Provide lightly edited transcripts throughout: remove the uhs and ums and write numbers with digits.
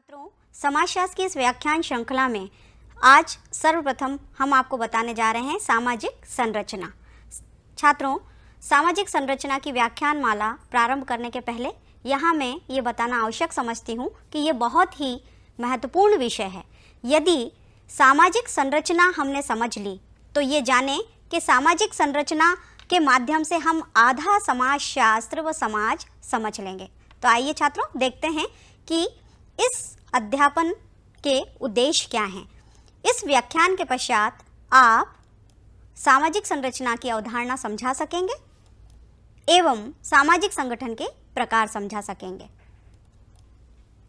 छात्रों, समाजशास्त्र की इस व्याख्यान श्रृंखला में आज सर्वप्रथम हम आपको बताने जा रहे हैं सामाजिक संरचना। छात्रों, सामाजिक संरचना की व्याख्यान माला प्रारंभ करने के पहले यहाँ मैं ये बताना आवश्यक समझती हूँ कि ये बहुत ही महत्वपूर्ण विषय है। यदि सामाजिक संरचना हमने समझ ली तो ये जाने कि सामाजिक संरचना के माध्यम से हम आधा समाजशास्त्र व समाज समझ लेंगे। तो आइए छात्रों, देखते हैं कि इस अध्यापन के उद्देश्य क्या हैं। इस व्याख्यान के पश्चात आप सामाजिक संरचना की अवधारणा समझा सकेंगे एवं सामाजिक संगठन के प्रकार समझा सकेंगे।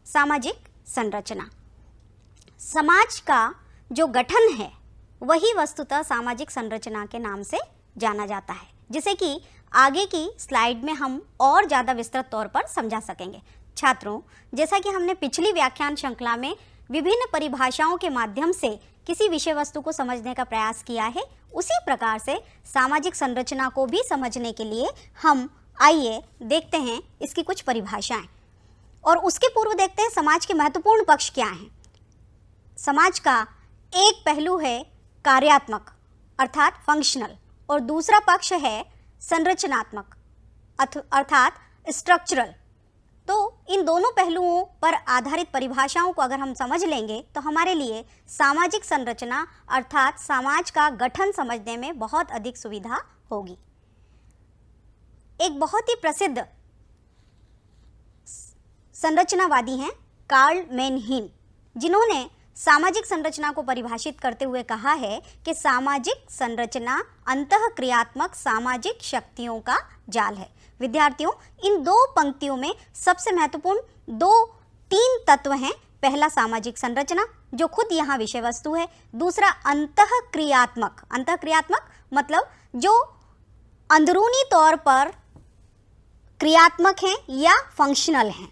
सामाजिक संरचना, समाज का जो गठन है वही वस्तुतः सामाजिक संरचना के नाम से जाना जाता है, जिसे कि आगे की स्लाइड में हम और ज़्यादा विस्तृत तौर पर समझा सकेंगे। छात्रों, जैसा कि हमने पिछली व्याख्यान श्रृंखला में विभिन्न परिभाषाओं के माध्यम से किसी विषय वस्तु को समझने का प्रयास किया है, उसी प्रकार से सामाजिक संरचना को भी समझने के लिए हम आइए देखते हैं इसकी कुछ परिभाषाएं, और उसके पूर्व देखते हैं समाज के महत्वपूर्ण पक्ष क्या हैं। समाज का एक पहलू है कार्यात्मक अर्थात फंक्शनल, और दूसरा पक्ष है संरचनात्मक अर्थात स्ट्रक्चरल। तो इन दोनों पहलुओं पर आधारित परिभाषाओं को अगर हम समझ लेंगे तो हमारे लिए सामाजिक संरचना अर्थात समाज का गठन समझने में बहुत अधिक सुविधा होगी। एक बहुत ही प्रसिद्ध संरचनावादी हैं कार्ल मैनहीम, जिन्होंने सामाजिक संरचना को परिभाषित करते हुए कहा है कि सामाजिक संरचना अंतःक्रियात्मक सामाजिक शक्तियों का जाल है। विद्यार्थियों, इन दो पंक्तियों में सबसे महत्वपूर्ण तीन तत्व हैं। पहला सामाजिक संरचना जो खुद यहाँ विषय वस्तु है, दूसरा अंतःक्रियात्मक, अंतःक्रियात्मक मतलब जो अंदरूनी तौर पर क्रियात्मक हैं या फंक्शनल हैं,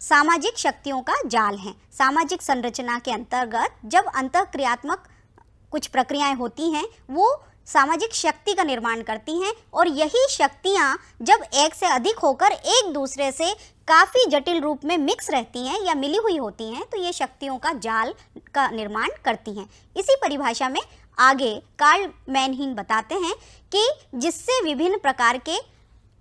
सामाजिक शक्तियों का जाल है। सामाजिक संरचना के अंतर्गत जब अंतःक्रियात्मक कुछ प्रक्रियाएं होती हैं वो सामाजिक शक्ति का निर्माण करती हैं, और यही शक्तियां जब एक से अधिक होकर एक दूसरे से काफ़ी जटिल रूप में मिक्स रहती हैं या मिली हुई होती हैं तो ये शक्तियों का जाल का निर्माण करती हैं। इसी परिभाषा में आगे कार्ल मैनहीम बताते हैं कि जिससे विभिन्न प्रकार के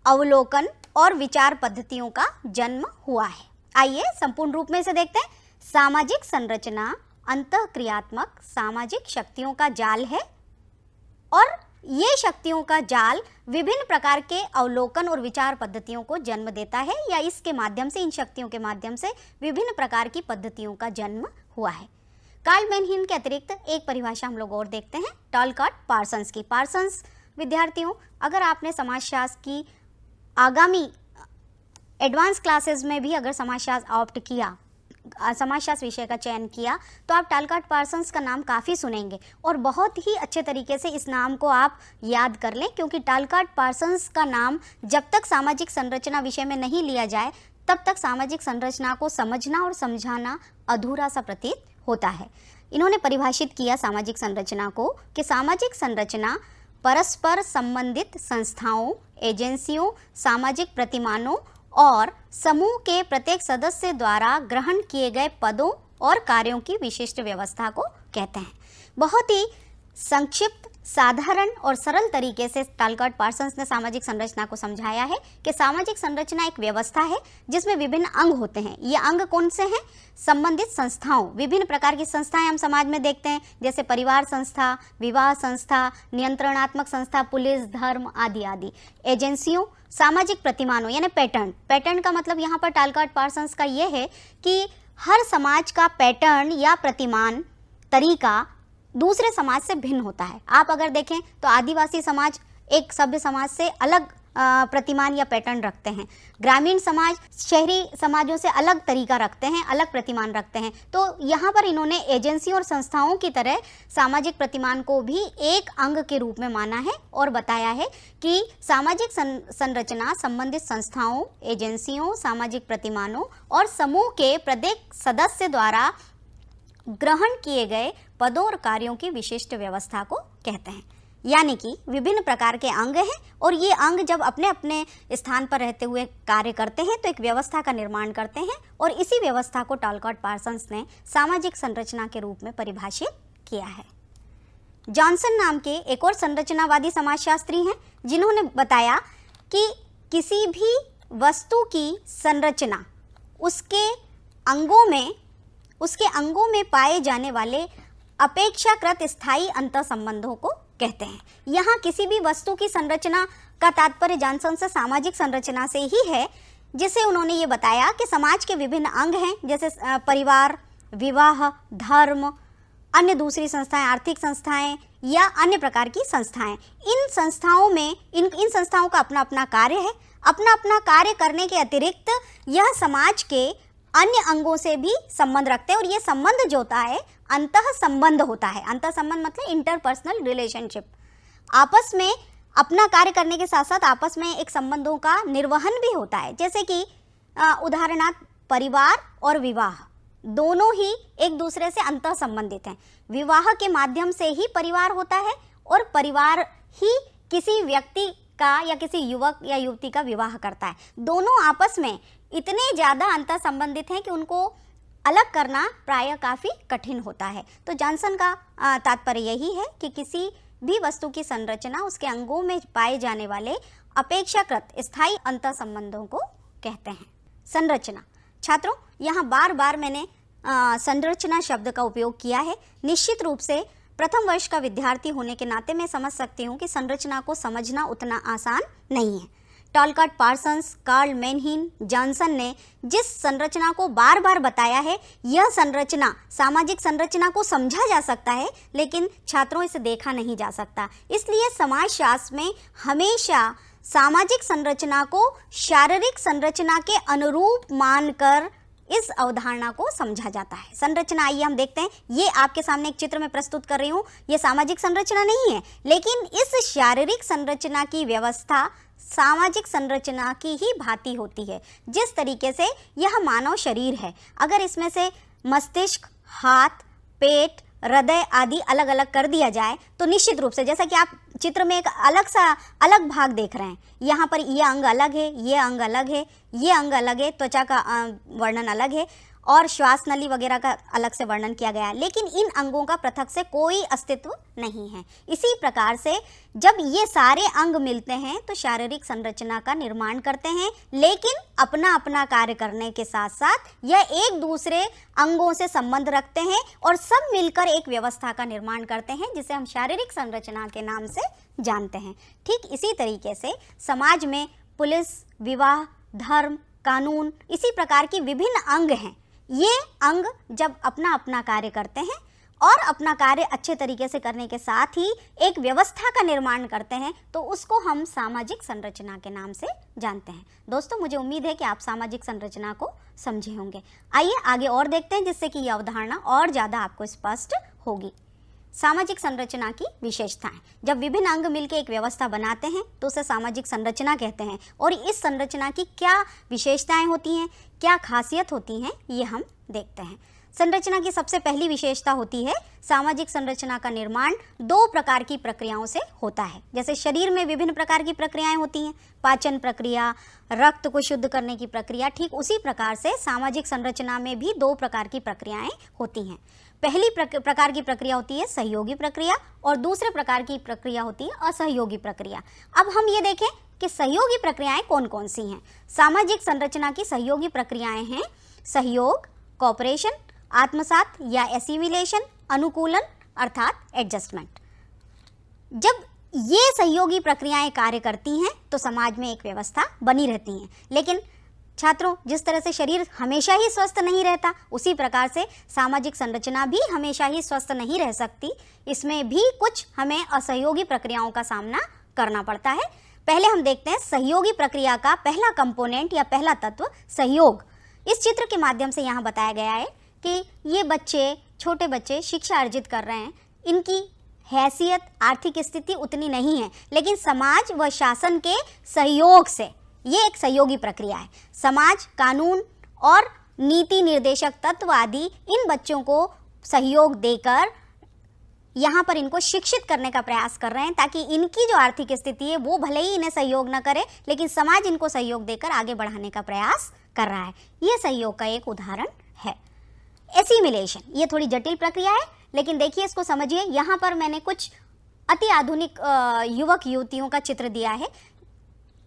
अवलोकन और विचार पद्धतियों का जन्म हुआ है। आइए संपूर्ण रूप में इसे देखते हैं। सामाजिक संरचना अंतःक्रियात्मक सामाजिक शक्तियों का जाल है, और ये शक्तियों का जाल विभिन्न प्रकार के अवलोकन और विचार पद्धतियों को जन्म देता है, या इसके माध्यम से, इन शक्तियों के माध्यम से विभिन्न प्रकार की पद्धतियों का जन्म हुआ है। कार्ल मैनहीम के अतिरिक्त एक परिभाषा हम लोग और देखते हैं टॉलकाट पार्सन्स की। पार्सन्स विद्यार्थियों, अगर आपने समाजशास्त्र की आगामी एडवांस क्लासेस में भी अगर समाजशास्त्र ऑप्ट किया, समाजशास्त्र विषय का चयन किया, तो आप टॉलकाट पार्सन्स का नाम काफ़ी सुनेंगे, और बहुत ही अच्छे तरीके से इस नाम को आप याद कर लें, क्योंकि टॉलकाट पार्सन्स का नाम जब तक सामाजिक संरचना विषय में नहीं लिया जाए तब तक सामाजिक संरचना को समझना और समझाना अधूरा सा प्रतीत होता है। इन्होंने परिभाषित किया सामाजिक संरचना को कि सामाजिक संरचना परस्पर संबंधित संस्थाओं, एजेंसियों, सामाजिक प्रतिमानों और समूह के प्रत्येक सदस्य द्वारा ग्रहण किए गए पदों और कार्यों की विशिष्ट व्यवस्था को कहते हैं। बहुत ही संक्षिप्त, साधारण और सरल तरीके से टॉलकाट पार्सन्स ने सामाजिक संरचना को समझाया है कि सामाजिक संरचना एक व्यवस्था है जिसमें विभिन्न अंग होते हैं। ये अंग कौन से हैं? संबंधित संस्थाओं, विभिन्न प्रकार की संस्थाएं हम समाज में देखते हैं, जैसे परिवार संस्था, विवाह संस्था, नियंत्रणात्मक संस्था, पुलिस, धर्म आदि आदि। एजेंसियों, सामाजिक प्रतिमानों यानी पैटर्न। पैटर्न का मतलब यहाँ पर टॉलकाट पार्सन्स का ये है कि हर समाज का पैटर्न या प्रतिमान तरीका दूसरे समाज से भिन्न होता है। आप अगर देखें तो आदिवासी समाज एक सभ्य समाज से अलग प्रतिमान या पैटर्न रखते हैं, ग्रामीण समाज शहरी समाजों से अलग तरीका रखते हैं, अलग प्रतिमान रखते हैं। तो यहाँ पर इन्होंने एजेंसी और संस्थाओं की तरह सामाजिक प्रतिमान को भी एक अंग के रूप में माना है और बताया है कि सामाजिक संरचना संबंधित संस्थाओं, एजेंसियों, सामाजिक प्रतिमानों और समूह के प्रत्येक सदस्य द्वारा ग्रहण किए गए पदों और कार्यों की विशिष्ट व्यवस्था को कहते हैं। यानी कि विभिन्न प्रकार के अंग हैं और ये अंग जब अपने अपने स्थान पर रहते हुए कार्य करते हैं तो एक व्यवस्था का निर्माण करते हैं और इसी व्यवस्था को टॉलकॉट पार्सन्स ने सामाजिक संरचना के रूप में परिभाषित किया है। जॉनसन नाम के एक और संरचनावादी समाजशास्त्री हैं जिन्होंने बताया कि किसी भी वस्तु की संरचना उसके अंगों में पाए जाने वाले अपेक्षाकृत स्थायी अंतर संबंधों को कहते हैं। यहाँ किसी भी वस्तु की संरचना का तात्पर्य जॉनसन से सामाजिक संरचना से ही है, जिसे उन्होंने ये बताया कि समाज के विभिन्न अंग हैं जैसे परिवार, विवाह, धर्म, अन्य दूसरी संस्थाएं, आर्थिक संस्थाएं या अन्य प्रकार की संस्थाएं। इन संस्थाओं का अपना अपना कार्य है। अपना अपना कार्य करने के अतिरिक्त यह समाज के अन्य अंगों से भी संबंध रखते हैं और ये संबंध जो होता है अंतः संबंध होता है। अंतः संबंध मतलब इंटरपर्सनल रिलेशनशिप। आपस में अपना कार्य करने के साथ साथ आपस में एक संबंधों का निर्वहन भी होता है। जैसे कि उदाहरणार्थ परिवार और विवाह दोनों ही एक दूसरे से अंतः संबंधित हैं। विवाह के माध्यम से ही परिवार होता है और परिवार ही किसी व्यक्ति का या किसी युवक या युवती का विवाह करता है। दोनों आपस में इतने ज़्यादा अंतर संबंधित हैं कि उनको अलग करना प्रायः काफ़ी कठिन होता है। तो जॉनसन का तात्पर्य यही है कि किसी भी वस्तु की संरचना उसके अंगों में पाए जाने वाले अपेक्षाकृत स्थायी अंतर संबंधों को कहते हैं। संरचना, छात्रों यहाँ बार बार मैंने संरचना शब्द का उपयोग किया है। निश्चित रूप से प्रथम वर्ष का विद्यार्थी होने के नाते मैं समझ सकती हूँ कि संरचना को समझना उतना आसान नहीं है। टॉलकॉट पार्सन्स, कार्ल मैनहीन, जॉनसन ने जिस संरचना को बार बार बताया है, यह संरचना सामाजिक संरचना को समझा जा सकता है लेकिन छात्रों इसे देखा नहीं जा सकता। इसलिए समाजशास्त्र में हमेशा सामाजिक संरचना को शारीरिक संरचना के अनुरूप मानकर इस अवधारणा को समझा जाता है। संरचना, आइए हम देखते हैं। ये आपके सामने एक चित्र में प्रस्तुत कर रही हूँ। ये सामाजिक संरचना नहीं है, लेकिन इस शारीरिक संरचना की व्यवस्था सामाजिक संरचना की ही भांति होती है। जिस तरीके से यह मानव शरीर है, अगर इसमें से मस्तिष्क, हाथ, पेट, हृदय आदि अलग अलग कर दिया जाए तो निश्चित रूप से, जैसा कि आप चित्र में एक अलग भाग देख रहे हैं, यहाँ पर ये अंग अलग है, ये अंग अलग है, ये अंग अलग है, त्वचा का वर्णन अलग है और श्वास नली वगैरह का अलग से वर्णन किया गया है, लेकिन इन अंगों का पृथक से कोई अस्तित्व नहीं है। इसी प्रकार से जब ये सारे अंग मिलते हैं तो शारीरिक संरचना का निर्माण करते हैं, लेकिन अपना अपना कार्य करने के साथ साथ यह एक दूसरे अंगों से संबंध रखते हैं और सब मिलकर एक व्यवस्था का निर्माण करते हैं जिसे हम शारीरिक संरचना के नाम से जानते हैं। ठीक इसी तरीके से समाज में पुलिस, विवाह, धर्म, कानून, इसी प्रकार की विभिन्न अंग हैं। ये अंग जब अपना अपना कार्य करते हैं और अपना कार्य अच्छे तरीके से करने के साथ ही एक व्यवस्था का निर्माण करते हैं तो उसको हम सामाजिक संरचना के नाम से जानते हैं। दोस्तों, मुझे उम्मीद है कि आप सामाजिक संरचना को समझे होंगे। आइए आगे और देखते हैं जिससे कि यह अवधारणा और ज़्यादा आपको स्पष्ट होगी। सामाजिक संरचना की विशेषताएं। जब विभिन्न अंग मिलकर एक व्यवस्था बनाते हैं तो उसे सामाजिक संरचना कहते हैं और इस संरचना की क्या विशेषताएं होती हैं, क्या खासियत होती हैं, ये हम देखते हैं। संरचना की सबसे पहली विशेषता होती है सामाजिक संरचना का निर्माण दो प्रकार की प्रक्रियाओं से होता है। जैसे शरीर में विभिन्न प्रकार की प्रक्रियाएं होती हैं, पाचन प्रक्रिया, रक्त को शुद्ध करने की प्रक्रिया, ठीक उसी प्रकार से सामाजिक संरचना में भी दो प्रकार की प्रक्रियाएं होती हैं। पहली प्रकार की प्रक्रिया होती है सहयोगी प्रक्रिया और दूसरे प्रकार की प्रक्रिया होती है असहयोगी प्रक्रिया। अब हम ये देखें कि सहयोगी प्रक्रियाएं कौन कौन सी हैं। सामाजिक संरचना की सहयोगी प्रक्रियाएं हैं सहयोग, कोऑपरेशन, आत्मसात या एसिमिलेशन, अनुकूलन अर्थात एडजस्टमेंट। जब ये सहयोगी प्रक्रियाएं कार्य करती हैं तो समाज में एक व्यवस्था बनी रहती हैं। लेकिन छात्रों, जिस तरह से शरीर हमेशा ही स्वस्थ नहीं रहता, उसी प्रकार से सामाजिक संरचना भी हमेशा ही स्वस्थ नहीं रह सकती। इसमें भी कुछ हमें असहयोगी प्रक्रियाओं का सामना करना पड़ता है। पहले हम देखते हैं सहयोगी प्रक्रिया का पहला कंपोनेंट या पहला तत्व सहयोग। इस चित्र के माध्यम से यहाँ बताया गया है कि ये बच्चे, छोटे बच्चे शिक्षा अर्जित कर रहे हैं। इनकी हैसियत, आर्थिक स्थिति उतनी नहीं है, लेकिन समाज व शासन के सहयोग से ये एक सहयोगी प्रक्रिया है। समाज, कानून और नीति निर्देशक तत्व आदि इन बच्चों को सहयोग देकर यहाँ पर इनको शिक्षित करने का प्रयास कर रहे हैं ताकि इनकी जो आर्थिक स्थिति है वो भले ही इन्हें सहयोग न करे, लेकिन समाज इनको सहयोग देकर आगे बढ़ाने का प्रयास कर रहा है। ये सहयोग का एक उदाहरण है। एसिमिलेशन, ये थोड़ी जटिल प्रक्रिया है, लेकिन देखिए इसको समझिए। यहाँ पर मैंने कुछ अति आधुनिक युवक युवतियों का चित्र दिया है।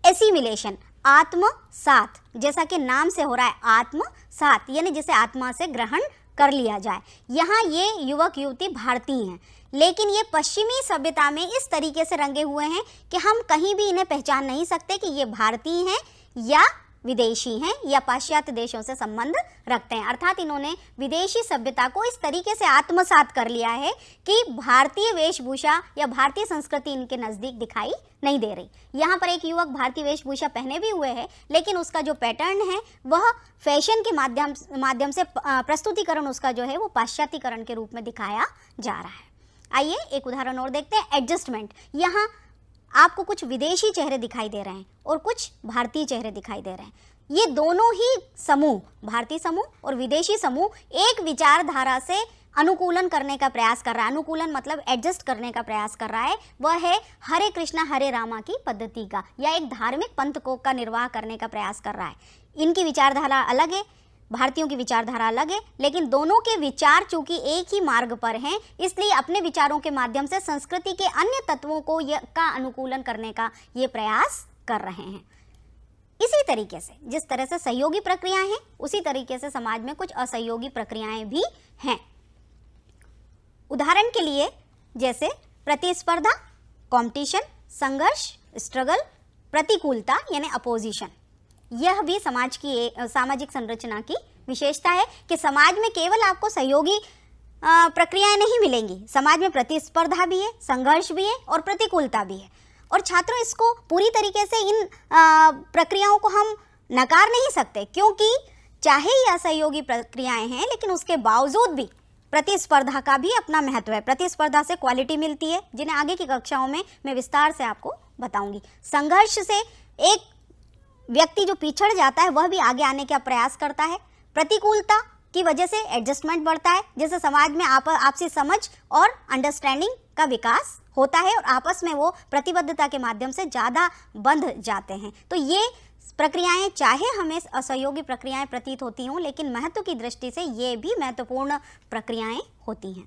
एसिमिलेशन, आत्मसात, जैसा कि नाम से हो रहा है आत्मसात, यानी जिसे आत्मा से ग्रहण कर लिया जाए। यहाँ ये युवक युवती भारतीय हैं, लेकिन ये पश्चिमी सभ्यता में इस तरीके से रंगे हुए हैं कि हम कहीं भी इन्हें पहचान नहीं सकते कि ये भारतीय हैं या विदेशी हैं या पाश्चात्य देशों से संबंध रखते हैं। अर्थात इन्होंने विदेशी सभ्यता को इस तरीके से आत्मसात कर लिया है कि भारतीय वेशभूषा या भारतीय संस्कृति इनके नज़दीक दिखाई नहीं दे रही। यहाँ पर एक युवक भारतीय वेशभूषा पहने भी हुए है, लेकिन उसका जो पैटर्न है वह फैशन के माध्यम से प्रस्तुतिकरण उसका जो है वो पाश्चात्यकरण के रूप में दिखाया जा रहा है। आइए एक उदाहरण और देखते हैं। एडजस्टमेंट, यहाँ आपको कुछ विदेशी चेहरे दिखाई दे रहे हैं और कुछ भारतीय चेहरे दिखाई दे रहे हैं। ये दोनों ही समूह, भारतीय समूह और विदेशी समूह, एक विचारधारा से अनुकूलन करने का प्रयास कर रहा है। अनुकूलन मतलब एडजस्ट करने का प्रयास कर रहा है। वह है हरे कृष्णा हरे रामा की पद्धति का, या एक धार्मिक पंथ को का निर्वाह करने का प्रयास कर रहा है। इनकी विचारधारा अलग है, भारतीयों की विचारधारा अलग है, लेकिन दोनों के विचार चूंकि एक ही मार्ग पर हैं, इसलिए अपने विचारों के माध्यम से संस्कृति के अन्य तत्वों को का अनुकूलन करने का ये प्रयास कर रहे हैं। इसी तरीके से जिस तरह से सहयोगी प्रक्रियाएं हैं, उसी तरीके से समाज में कुछ असहयोगी प्रक्रियाएं भी हैं। उदाहरण के लिए जैसे प्रतिस्पर्धा, कंपटीशन, संघर्ष, स्ट्रगल, प्रतिकूलता यानी अपोजिशन। यह भी समाज की सामाजिक संरचना की विशेषता है कि समाज में केवल आपको सहयोगी प्रक्रियाएं नहीं मिलेंगी, समाज में प्रतिस्पर्धा भी है, संघर्ष भी है और प्रतिकूलता भी है। और छात्रों, इसको पूरी तरीके से इन प्रक्रियाओं को हम नकार नहीं सकते, क्योंकि चाहे ये असहयोगी प्रक्रियाएं हैं, लेकिन उसके बावजूद भी प्रतिस्पर्धा का भी अपना महत्व है। प्रतिस्पर्धा से क्वालिटी मिलती है, जिन्हें आगे की कक्षाओं में मैं विस्तार से आपको बताऊंगी। संघर्ष से एक व्यक्ति जो पिछड़ जाता है वह भी आगे आने का प्रयास करता है। प्रतिकूलता की वजह से एडजस्टमेंट बढ़ता है, जिससे समाज में आपसी समझ और अंडरस्टैंडिंग का विकास होता है और आपस में वो प्रतिबद्धता के माध्यम से ज़्यादा बंध जाते हैं। तो ये प्रक्रियाएं चाहे हमें असहयोगी प्रक्रियाएं प्रतीत होती हों, लेकिन महत्व की दृष्टि से ये भी महत्वपूर्ण प्रक्रियाएं होती हैं।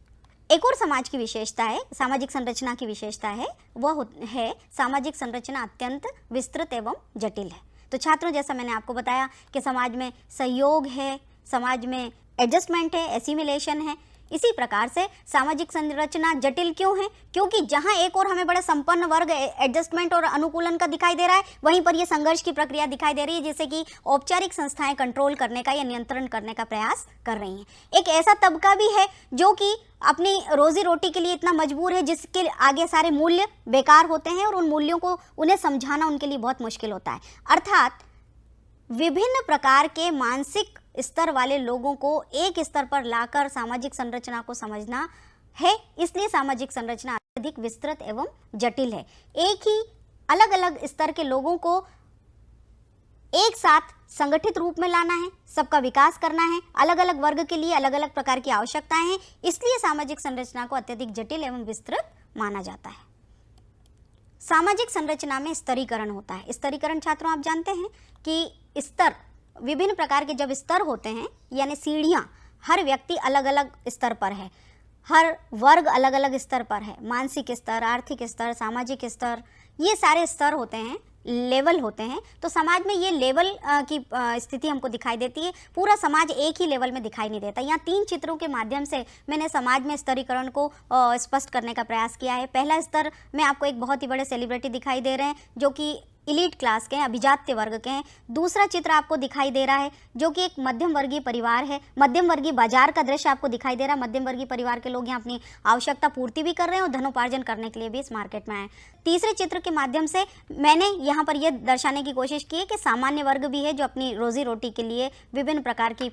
एक और समाज की विशेषता है, सामाजिक संरचना की विशेषता है, वह है सामाजिक संरचना अत्यंत विस्तृत एवं जटिल है। तो छात्रों, जैसा मैंने आपको बताया कि समाज में सहयोग है, समाज में एडजस्टमेंट है, एसिमिलेशन है, इसी प्रकार से सामाजिक संरचना जटिल क्यों है? क्योंकि जहां एक और हमें बड़ा संपन्न वर्ग एडजस्टमेंट और अनुकूलन का दिखाई दे रहा है, वहीं पर यह संघर्ष की प्रक्रिया दिखाई दे रही है, जिससे कि औपचारिक संस्थाएं कंट्रोल करने का या नियंत्रण करने का प्रयास कर रही हैं। एक ऐसा तबका भी है जो कि अपनी रोजी रोटी के लिए इतना मजबूर है, जिसके आगे सारे मूल्य बेकार होते हैं और उन मूल्यों को उन्हें समझाना उनके लिए बहुत मुश्किल होता है। अर्थात विभिन्न प्रकार के मानसिक स्तर वाले लोगों को एक स्तर पर लाकर सामाजिक संरचना को समझना है। इसलिए सामाजिक संरचना अधिक विस्तृत एवं जटिल है। एक ही अलग अलग स्तर के लोगों को एक साथ संगठित रूप में लाना है, सबका विकास करना है, अलग अलग वर्ग के लिए अलग अलग प्रकार की आवश्यकताएं हैं, इसलिए सामाजिक संरचना को अत्यधिक जटिल एवं विस्तृत माना जाता है। सामाजिक संरचना में स्तरीकरण होता है। स्तरीकरण छात्रों, आप जानते हैं कि स्तर, विभिन्न प्रकार के जब स्तर होते हैं, यानी सीढ़ियां, हर व्यक्ति अलग अलग स्तर पर है, हर वर्ग अलग अलग स्तर पर है। मानसिक स्तर, आर्थिक स्तर, सामाजिक स्तर, ये सारे स्तर होते हैं, लेवल होते हैं। तो समाज में ये लेवल की स्थिति हमको दिखाई देती है। पूरा समाज एक ही लेवल में दिखाई नहीं देता। यहाँ 3 चित्रों के माध्यम से मैंने समाज में स्तरीकरण को स्पष्ट करने का प्रयास किया है। पहला स्तर में आपको एक बहुत ही बड़े सेलिब्रिटी दिखाई दे रहे हैं जो कि इलीट क्लास के हैं, अभिजात्य वर्ग के हैं। दूसरा चित्र आपको दिखाई दे रहा है जो कि एक मध्यम वर्गीय परिवार है। मध्यम वर्गीय बाजार का दृश्य आपको दिखाई दे रहा है। मध्यम वर्गीय परिवार के लोग यहाँ अपनी आवश्यकता पूर्ति भी कर रहे हैं और धनोपार्जन करने के लिए भी इस मार्केट में आए। तीसरे चित्र के माध्यम से मैंने यहाँ पर यह दर्शाने की कोशिश की है कि सामान्य वर्ग भी है जो अपनी रोजी रोटी के लिए विभिन्न प्रकार की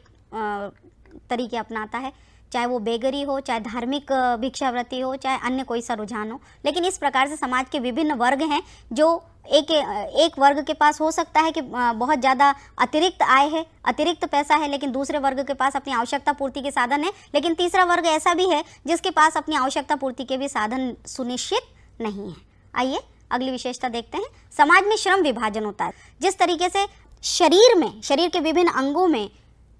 तरीके अपनाता है। चाहे वो बेगरी हो, चाहे धार्मिक भिक्षावृत्ति हो, चाहे अन्य कोई सा रुझान हो। लेकिन इस प्रकार से समाज के विभिन्न वर्ग हैं जो एक वर्ग के पास हो सकता है कि बहुत ज़्यादा अतिरिक्त आय है, अतिरिक्त पैसा है, लेकिन दूसरे वर्ग के पास अपनी आवश्यकता पूर्ति के साधन है, लेकिन तीसरा वर्ग ऐसा भी है जिसके पास अपनी आवश्यकता पूर्ति के भी साधन सुनिश्चित नहीं है। आइए अगली विशेषता देखते हैं। समाज में श्रम विभाजन होता है। जिस तरीके से शरीर के विभिन्न अंगों में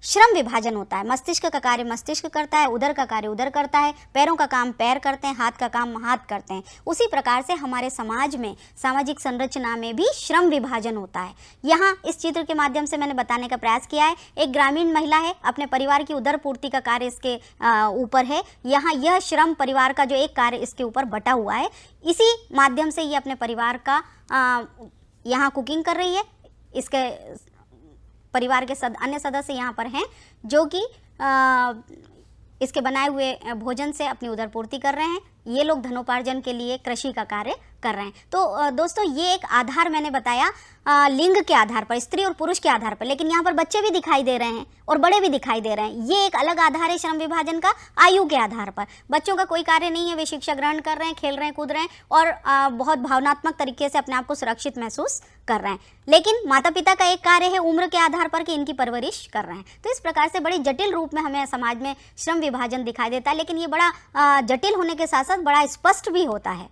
श्रम विभाजन होता है, मस्तिष्क का कार्य मस्तिष्क करता है, उदर का कार्य उदर करता है, पैरों का काम पैर करते हैं, हाथ का काम हाथ करते हैं, उसी प्रकार से हमारे समाज में सामाजिक संरचना में भी श्रम विभाजन होता है। यहाँ इस चित्र के माध्यम से मैंने बताने का प्रयास किया है। एक ग्रामीण महिला है, अपने परिवार की उदर पूर्ति का कार्य इसके ऊपर है। यहाँ यह श्रम परिवार का जो एक कार्य इसके ऊपर बटा हुआ है, इसी माध्यम से ये अपने परिवार का यहाँ कुकिंग कर रही है। इसके परिवार के अन्य सदस्य यहाँ पर हैं जो कि इसके बनाए हुए भोजन से अपनी उदर पूर्ति कर रहे हैं। ये लोग धनोपार्जन के लिए कृषि का कार्य कर रहे हैं। तो दोस्तों ये एक आधार मैंने बताया लिंग के आधार पर, स्त्री और पुरुष के आधार पर, लेकिन यहाँ पर बच्चे भी दिखाई दे रहे हैं और बड़े भी दिखाई दे रहे हैं। ये एक अलग आधार है श्रम विभाजन का, आयु के आधार पर। बच्चों का कोई कार्य नहीं है, वे शिक्षा ग्रहण कर रहे हैं, खेल रहे हैं, कूद रहे हैं और बहुत भावनात्मक तरीके से अपने आप को सुरक्षित महसूस कर रहे हैं। लेकिन माता पिता का एक कार्य है उम्र के आधार पर कि इनकी परवरिश कर रहे हैं। तो इस प्रकार से बड़े जटिल रूप में हमें समाज में श्रम विभाजन दिखाई देता है, लेकिन ये बड़ा जटिल होने के साथ साथ बड़ा स्पष्ट भी होता है।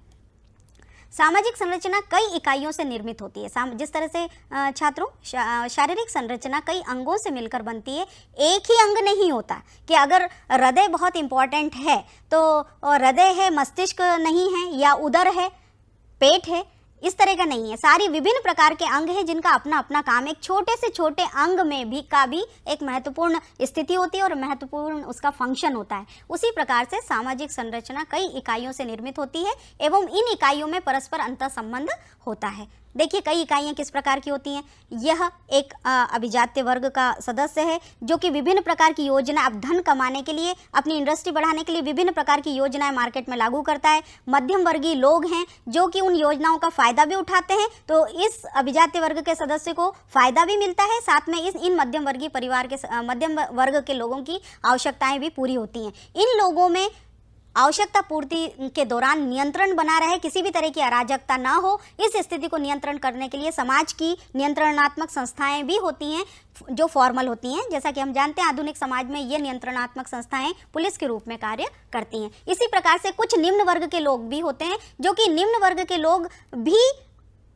सामाजिक संरचना कई इकाइयों से निर्मित होती है। जिस तरह से छात्रों शारीरिक संरचना कई अंगों से मिलकर बनती है, एक ही अंग नहीं होता कि अगर हृदय बहुत इंपॉर्टेंट है तो हृदय है, मस्तिष्क नहीं है, या उदर है, पेट है, इस तरह का नहीं है। सारी विभिन्न प्रकार के अंग हैं जिनका अपना अपना काम, एक छोटे से छोटे अंग में भी एक महत्वपूर्ण स्थिति होती है और महत्वपूर्ण उसका फंक्शन होता है। उसी प्रकार से सामाजिक संरचना कई इकाइयों से निर्मित होती है एवं इन इकाइयों में परस्पर अंतर संबंध होता है। देखिए कई इकाइयाँ किस प्रकार की होती हैं। यह एक अभिजात्य वर्ग का सदस्य है जो कि विभिन्न प्रकार की योजना, अब धन कमाने के लिए, अपनी इंडस्ट्री बढ़ाने के लिए विभिन्न प्रकार की योजनाएं मार्केट में लागू करता है। मध्यम वर्गीय लोग हैं जो कि उन योजनाओं का फायदा भी उठाते हैं, तो इस अभिजात्य वर्ग के सदस्य को फायदा भी मिलता है, साथ में इन मध्यम वर्गीय परिवार के मध्यम वर्ग के लोगों की आवश्यकताएं भी पूरी होती हैं। इन लोगों में आवश्यकता पूर्ति के दौरान नियंत्रण बना रहे, किसी भी तरह की अराजकता ना हो, इस स्थिति को नियंत्रण करने के लिए समाज की नियंत्रणात्मक संस्थाएं भी होती हैं जो फॉर्मल होती हैं। जैसा कि हम जानते हैं आधुनिक समाज में ये नियंत्रणात्मक संस्थाएं पुलिस के रूप में कार्य करती हैं। इसी प्रकार से कुछ निम्न वर्ग के लोग भी होते हैं जो कि निम्न वर्ग के लोग भी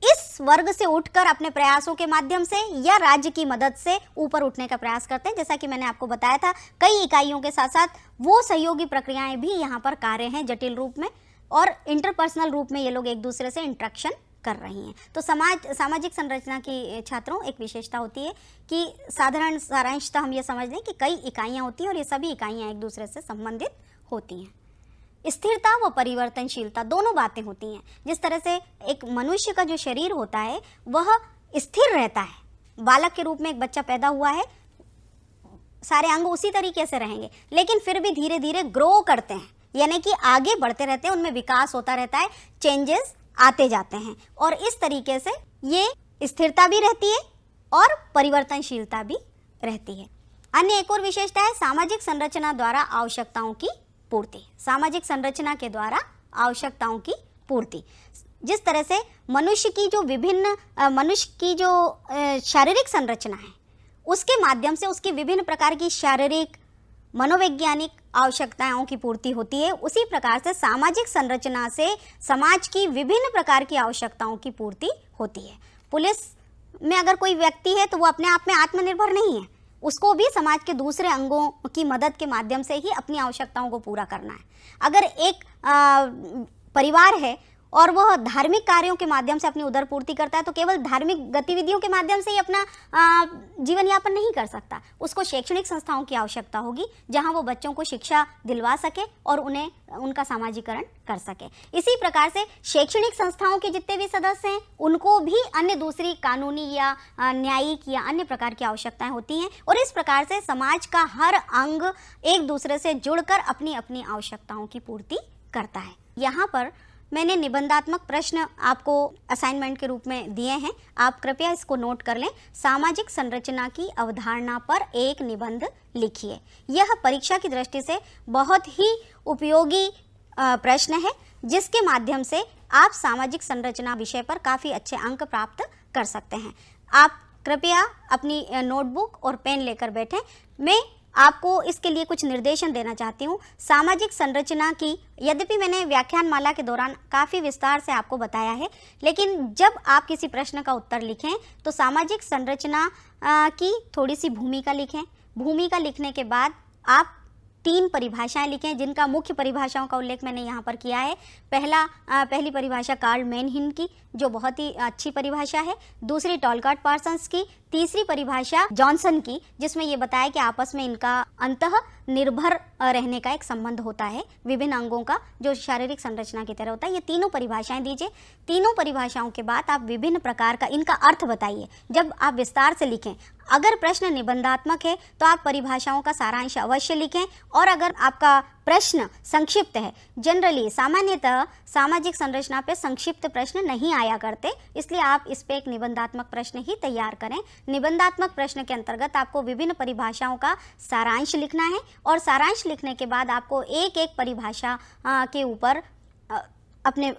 इस वर्ग से उठकर अपने प्रयासों के माध्यम से या राज्य की मदद से ऊपर उठने का प्रयास करते हैं। जैसा कि मैंने आपको बताया था, कई इकाइयों के साथ साथ वो सहयोगी प्रक्रियाएं भी यहाँ पर कार्य हैं जटिल रूप में, और इंटरपर्सनल रूप में ये लोग एक दूसरे से इंटरेक्शन कर रही हैं। तो सामाजिक संरचना की छात्रों एक विशेषता होती है कि साधारण सारांशतः हम ये समझ लें कि कई इकाइयाँ होती हैं और ये सभी इकाइयाँ एक दूसरे से संबंधित होती हैं। स्थिरता व परिवर्तनशीलता दोनों बातें होती हैं। जिस तरह से एक मनुष्य का जो शरीर होता है वह स्थिर रहता है। बालक के रूप में एक बच्चा पैदा हुआ है, सारे अंग उसी तरीके से रहेंगे, लेकिन फिर भी धीरे धीरे ग्रो करते हैं, यानी कि आगे बढ़ते रहते हैं, उनमें विकास होता रहता है, चेंजेस आते जाते हैं, और इस तरीके से ये स्थिरता भी रहती है और परिवर्तनशीलता भी रहती है। अन्य एक और विशेषता है सामाजिक संरचना द्वारा आवश्यकताओं की पूर्ति। सामाजिक संरचना के द्वारा आवश्यकताओं की पूर्ति, जिस तरह से मनुष्य की जो शारीरिक संरचना है उसके माध्यम से उसकी विभिन्न प्रकार की शारीरिक मनोवैज्ञानिक आवश्यकताओं की पूर्ति होती है, उसी प्रकार से सामाजिक संरचना से समाज की विभिन्न प्रकार की आवश्यकताओं की पूर्ति होती है। पुलिस में अगर कोई व्यक्ति है तो वो अपने आप में आत्मनिर्भर नहीं है, उसको भी समाज के दूसरे अंगों की मदद के माध्यम से ही अपनी आवश्यकताओं को पूरा करना है। अगर एक परिवार है और वह धार्मिक कार्यों के माध्यम से अपनी उदर पूर्ति करता है तो केवल धार्मिक गतिविधियों के माध्यम से ही अपना जीवन यापन नहीं कर सकता, उसको शैक्षणिक संस्थाओं की आवश्यकता होगी जहां वो बच्चों को शिक्षा दिलवा सके और उन्हें उनका सामाजिकरण कर सके। इसी प्रकार से शैक्षणिक संस्थाओं के जितने भी सदस्य हैं उनको भी अन्य दूसरी कानूनी या न्यायिक या अन्य प्रकार की आवश्यकताएं होती हैं, और इस प्रकार से समाज का हर अंग एक दूसरे से जुड़कर अपनी अपनी आवश्यकताओं की पूर्ति करता है। यहाँ पर मैंने निबंधात्मक प्रश्न आपको असाइनमेंट के रूप में दिए हैं, आप कृपया इसको नोट कर लें। सामाजिक संरचना की अवधारणा पर एक निबंध लिखिए। यह परीक्षा की दृष्टि से बहुत ही उपयोगी प्रश्न है, जिसके माध्यम से आप सामाजिक संरचना विषय पर काफ़ी अच्छे अंक प्राप्त कर सकते हैं। आप कृपया अपनी नोटबुक और पेन लेकर बैठें। मैं आपको इसके लिए कुछ निर्देशन देना चाहती हूँ। सामाजिक संरचना की, यद्यपि मैंने व्याख्यान माला के दौरान काफ़ी विस्तार से आपको बताया है, लेकिन जब आप किसी प्रश्न का उत्तर लिखें तो सामाजिक संरचना की थोड़ी सी भूमिका लिखें। भूमिका लिखने के बाद आप 3 परिभाषाएं लिखें, जिनका मुख्य परिभाषाओं का उल्लेख मैंने यहाँ पर किया है। पहली परिभाषा कार्ल मैनहिन की, जो बहुत ही अच्छी परिभाषा है। दूसरी टॉलकाट पार्सन्स की। तीसरी परिभाषा जॉनसन की, जिसमें ये बताया कि आपस में इनका अंतः निर्भर रहने का एक संबंध होता है, विभिन्न अंगों का, जो शारीरिक संरचना की तरह होता है। ये तीनों परिभाषाएं दीजिए। तीनों परिभाषाओं के बाद आप विभिन्न प्रकार का इनका अर्थ बताइए। जब आप विस्तार से लिखें, अगर प्रश्न निबंधात्मक है तो आप परिभाषाओं का सारांश अवश्य लिखें, और अगर आपका प्रश्न संक्षिप्त है, जनरली सामान्यतः सामाजिक संरचना पे संक्षिप्त प्रश्न नहीं आया करते, इसलिए आप इस पे एक निबंधात्मक प्रश्न ही तैयार करें। निबंधात्मक प्रश्न के अंतर्गत आपको विभिन्न परिभाषाओं का सारांश लिखना है, और सारांश लिखने के बाद आपको एक एक परिभाषा के ऊपर अपने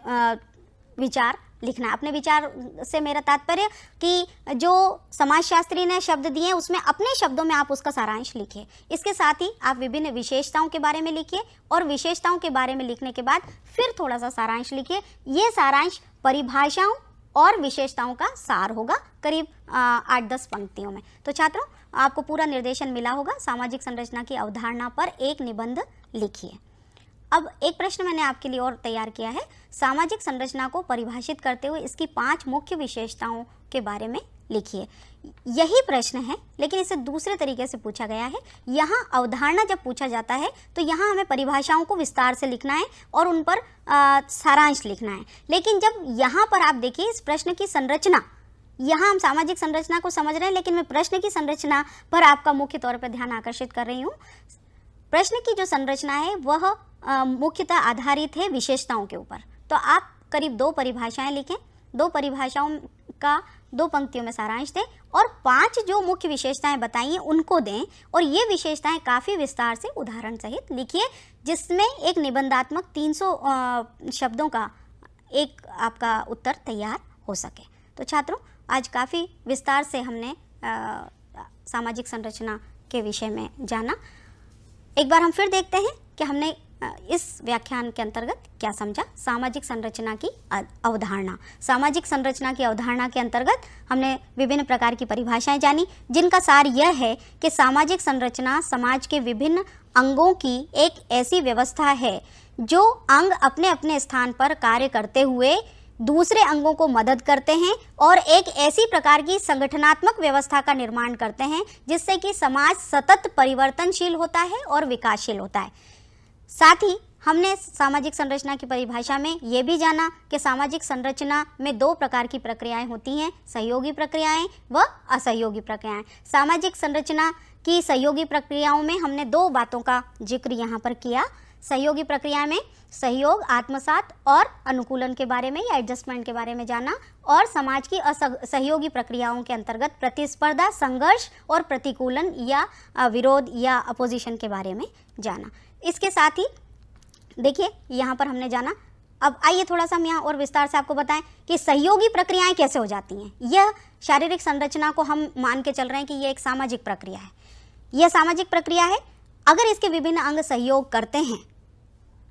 विचार लिखना है। अपने विचार से मेरा तात्पर्य कि जो समाजशास्त्री ने शब्द दिए उसमें अपने शब्दों में आप उसका सारांश लिखिए। इसके साथ ही आप विभिन्न विशेषताओं के बारे में लिखिए, और विशेषताओं के बारे में लिखने के बाद फिर थोड़ा सा सारांश लिखिए। ये सारांश परिभाषाओं और विशेषताओं का सार होगा, करीब 8-10 पंक्तियों में। तो छात्रों, आपको पूरा निर्देशन मिला होगा। सामाजिक संरचना की अवधारणा पर एक निबंध लिखिए। अब एक प्रश्न मैंने आपके लिए और तैयार किया है। सामाजिक संरचना को परिभाषित करते हुए इसकी 5 मुख्य विशेषताओं के बारे में लिखिए। यही प्रश्न है, लेकिन इसे दूसरे तरीके से पूछा गया है। यहाँ अवधारणा जब पूछा जाता है तो यहाँ हमें परिभाषाओं को विस्तार से लिखना है और उन पर सारांश लिखना है। लेकिन जब यहाँ पर आप देखिए इस प्रश्न की संरचना, यहाँ हम सामाजिक संरचना को समझ रहे हैं, लेकिन मैं प्रश्न की संरचना पर आपका मुख्य तौर पर ध्यान आकर्षित कर रही हूँ। प्रश्न की जो संरचना है वह मुख्यतः आधारित है विशेषताओं के ऊपर। तो आप करीब 2 परिभाषाएं लिखें, 2 परिभाषाओं का 2 पंक्तियों में सारांश दें, और 5 जो मुख्य विशेषताएं बताई हैं उनको दें, और ये विशेषताएं काफ़ी विस्तार से उदाहरण सहित लिखिए, जिसमें एक निबंधात्मक 300 शब्दों का एक आपका उत्तर तैयार हो सके। तो छात्रों, आज काफ़ी विस्तार से हमने सामाजिक संरचना के विषय में जाना। एक बार हम फिर देखते हैं कि हमने इस व्याख्यान के अंतर्गत क्या समझा। सामाजिक संरचना की अवधारणा। सामाजिक संरचना की अवधारणा के अंतर्गत हमने विभिन्न प्रकार की परिभाषाएं जानी, जिनका सार यह है कि सामाजिक संरचना समाज के विभिन्न अंगों की एक ऐसी व्यवस्था है जो अंग अपने अपने स्थान पर कार्य करते हुए दूसरे अंगों को मदद करते हैं और एक ऐसी प्रकार की संगठनात्मक व्यवस्था का निर्माण करते हैं जिससे कि समाज सतत परिवर्तनशील होता है और विकासशील होता है। साथ ही हमने सामाजिक संरचना की परिभाषा में ये भी जाना कि सामाजिक संरचना में 2 प्रकार की प्रक्रियाएं होती हैं, सहयोगी प्रक्रियाएं व असहयोगी प्रक्रियाएं। सामाजिक संरचना की सहयोगी प्रक्रियाओं में हमने 2 बातों का जिक्र यहाँ पर किया। सहयोगी प्रक्रिया में सहयोग, आत्मसात और अनुकूलन के बारे में या एडजस्टमेंट के बारे में जाना, और समाज की असहयोगी प्रक्रियाओं के अंतर्गत प्रतिस्पर्धा, संघर्ष और प्रतिकूलन या विरोध या अपोजिशन के बारे में जाना। इसके साथ ही देखिए यहाँ पर हमने जाना। अब आइए थोड़ा सा हम यहाँ और विस्तार से आपको बताएं कि सहयोगी प्रक्रियाएं कैसे हो जाती हैं। यह शारीरिक संरचना को हम मान के चल रहे हैं कि यह एक सामाजिक प्रक्रिया है। यह सामाजिक प्रक्रिया है। अगर इसके विभिन्न अंग सहयोग करते हैं,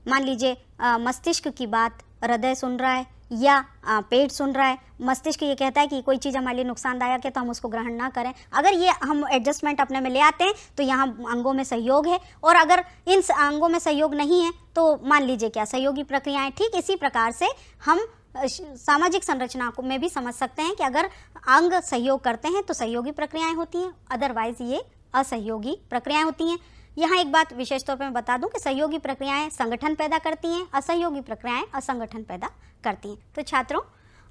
मान लीजिए मस्तिष्क की बात हृदय सुन रहा है या पेट सुन रहा है, मस्तिष्क ये कहता है कि कोई चीज़ हमारे लिए नुकसानदायक है तो हम उसको ग्रहण ना करें। अगर ये हम एडजस्टमेंट अपने में ले आते हैं तो यहाँ अंगों में सहयोग है, और अगर इन अंगों में सहयोग नहीं है तो मान लीजिए क्या सहयोगी प्रक्रियाएं। ठीक इसी प्रकार से हम सामाजिक संरचना को में भी समझ सकते हैं कि अगर अंग सहयोग करते हैं तो सहयोगी प्रक्रियाएं होती हैं, अदरवाइज ये असहयोगी प्रक्रियाएं होती हैं। यहाँ एक बात विशेष तौर पर मैं बता दूं कि सहयोगी प्रक्रियाएं संगठन पैदा करती हैं, असहयोगी प्रक्रियाएं असंगठन पैदा करती हैं। तो छात्रों,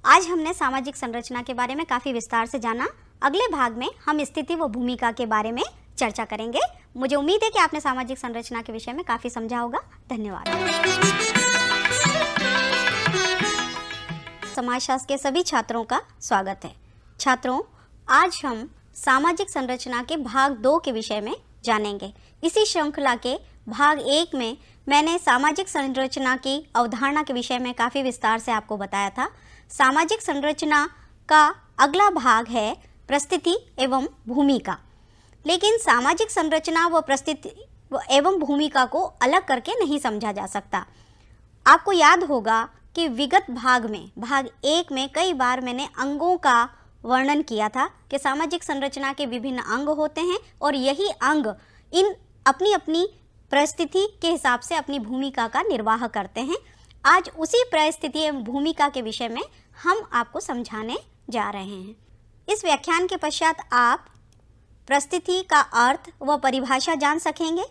आज हमने सामाजिक संरचना के बारे में काफ़ी विस्तार से जाना। अगले भाग में हम स्थिति व भूमिका के बारे में चर्चा करेंगे। मुझे उम्मीद है कि आपने सामाजिक संरचना के विषय में काफ़ी समझा होगा। धन्यवाद। समाजशास्त्र के सभी छात्रों का स्वागत है। छात्रों, आज हम सामाजिक संरचना के भाग 2 के विषय में जानेंगे। इसी श्रृंखला के भाग 1 में मैंने सामाजिक संरचना की अवधारणा के विषय में काफ़ी विस्तार से आपको बताया था। सामाजिक संरचना का अगला भाग है परिस्थिति एवं भूमिका। लेकिन सामाजिक संरचना व परिस्थिति एवं भूमिका को अलग करके नहीं समझा जा सकता। आपको याद होगा कि विगत भाग में, भाग 1 में कई बार मैंने अंगों का वर्णन किया था कि सामाजिक संरचना के विभिन्न अंग होते हैं और यही अंग इन अपनी अपनी परिस्थिति के हिसाब से अपनी भूमिका का निर्वाह करते हैं। आज उसी परिस्थिति एवं भूमिका के विषय में हम आपको समझाने जा रहे हैं। इस व्याख्यान के पश्चात आप परिस्थिति का अर्थ व परिभाषा जान सकेंगे,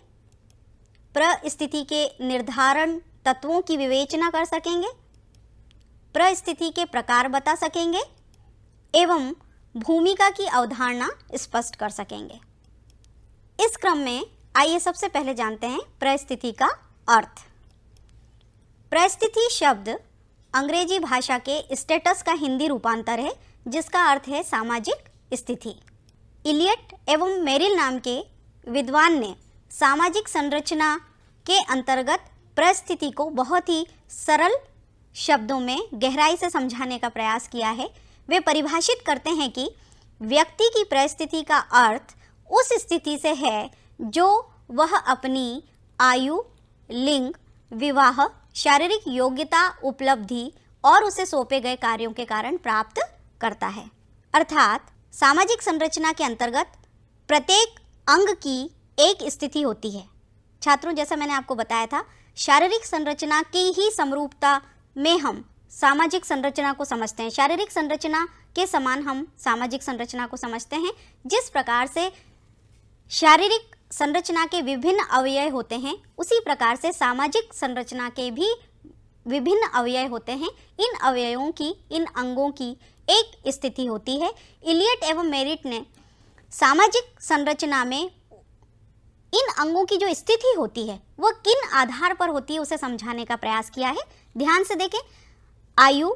परिस्थिति के निर्धारण तत्वों की विवेचना कर सकेंगे, परिस्थिति के प्रकार बता सकेंगे एवं भूमिका की अवधारणा स्पष्ट कर सकेंगे। इस क्रम में आइए सबसे पहले जानते हैं परिस्थिति का अर्थ। परिस्थिति शब्द अंग्रेजी भाषा के स्टेटस का हिंदी रूपांतर है, जिसका अर्थ है सामाजिक स्थिति। इलियट एवं मेरिल नाम के विद्वान ने सामाजिक संरचना के अंतर्गत परिस्थिति को बहुत ही सरल शब्दों में गहराई से समझाने का प्रयास किया है। वे परिभाषित करते हैं कि व्यक्ति की परिस्थिति का अर्थ उस स्थिति से है जो वह अपनी आयु, लिंग, विवाह, शारीरिक योग्यता, उपलब्धि और उसे सौंपे गए कार्यों के कारण प्राप्त करता है। अर्थात सामाजिक संरचना के अंतर्गत प्रत्येक अंग की एक स्थिति होती है। छात्रों, जैसा मैंने आपको बताया था, शारीरिक संरचना की ही समरूपता में हम सामाजिक संरचना को समझते हैं। शारीरिक संरचना के समान हम सामाजिक संरचना को समझते हैं। जिस प्रकार से शारीरिक संरचना के विभिन्न अवयव होते हैं, उसी प्रकार से सामाजिक संरचना के भी विभिन्न अवयव होते हैं। इन अवयवों की, इन अंगों की एक स्थिति होती है। इलियट एवं मेरिट ने सामाजिक संरचना में इन अंगों की जो स्थिति होती है वह किन आधार पर होती है उसे समझाने का प्रयास किया है। ध्यान से देखें, आयु,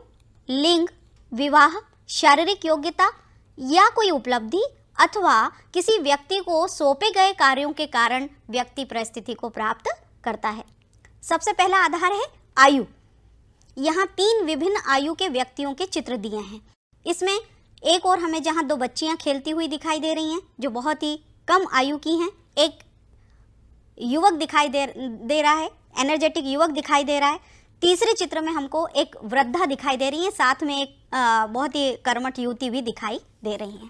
लिंग, विवाह, शारीरिक योग्यता या कोई उपलब्धि अथवा किसी व्यक्ति को सौंपे गए कार्यों के कारण व्यक्ति परिस्थिति को प्राप्त करता है। सबसे पहला आधार है आयु। यहाँ 3 विभिन्न आयु के व्यक्तियों के चित्र दिए हैं। इसमें एक और हमें जहाँ 2 बच्चियाँ खेलती हुई दिखाई दे रही हैं जो बहुत ही कम आयु की हैं, एक युवक दिखाई दे रहा है, एनर्जेटिक युवक दिखाई दे रहा है। तीसरे चित्र में हमको एक वृद्धा दिखाई दे रही है, साथ में एक बहुत ही कर्मठ युवती भी दिखाई दे रही है।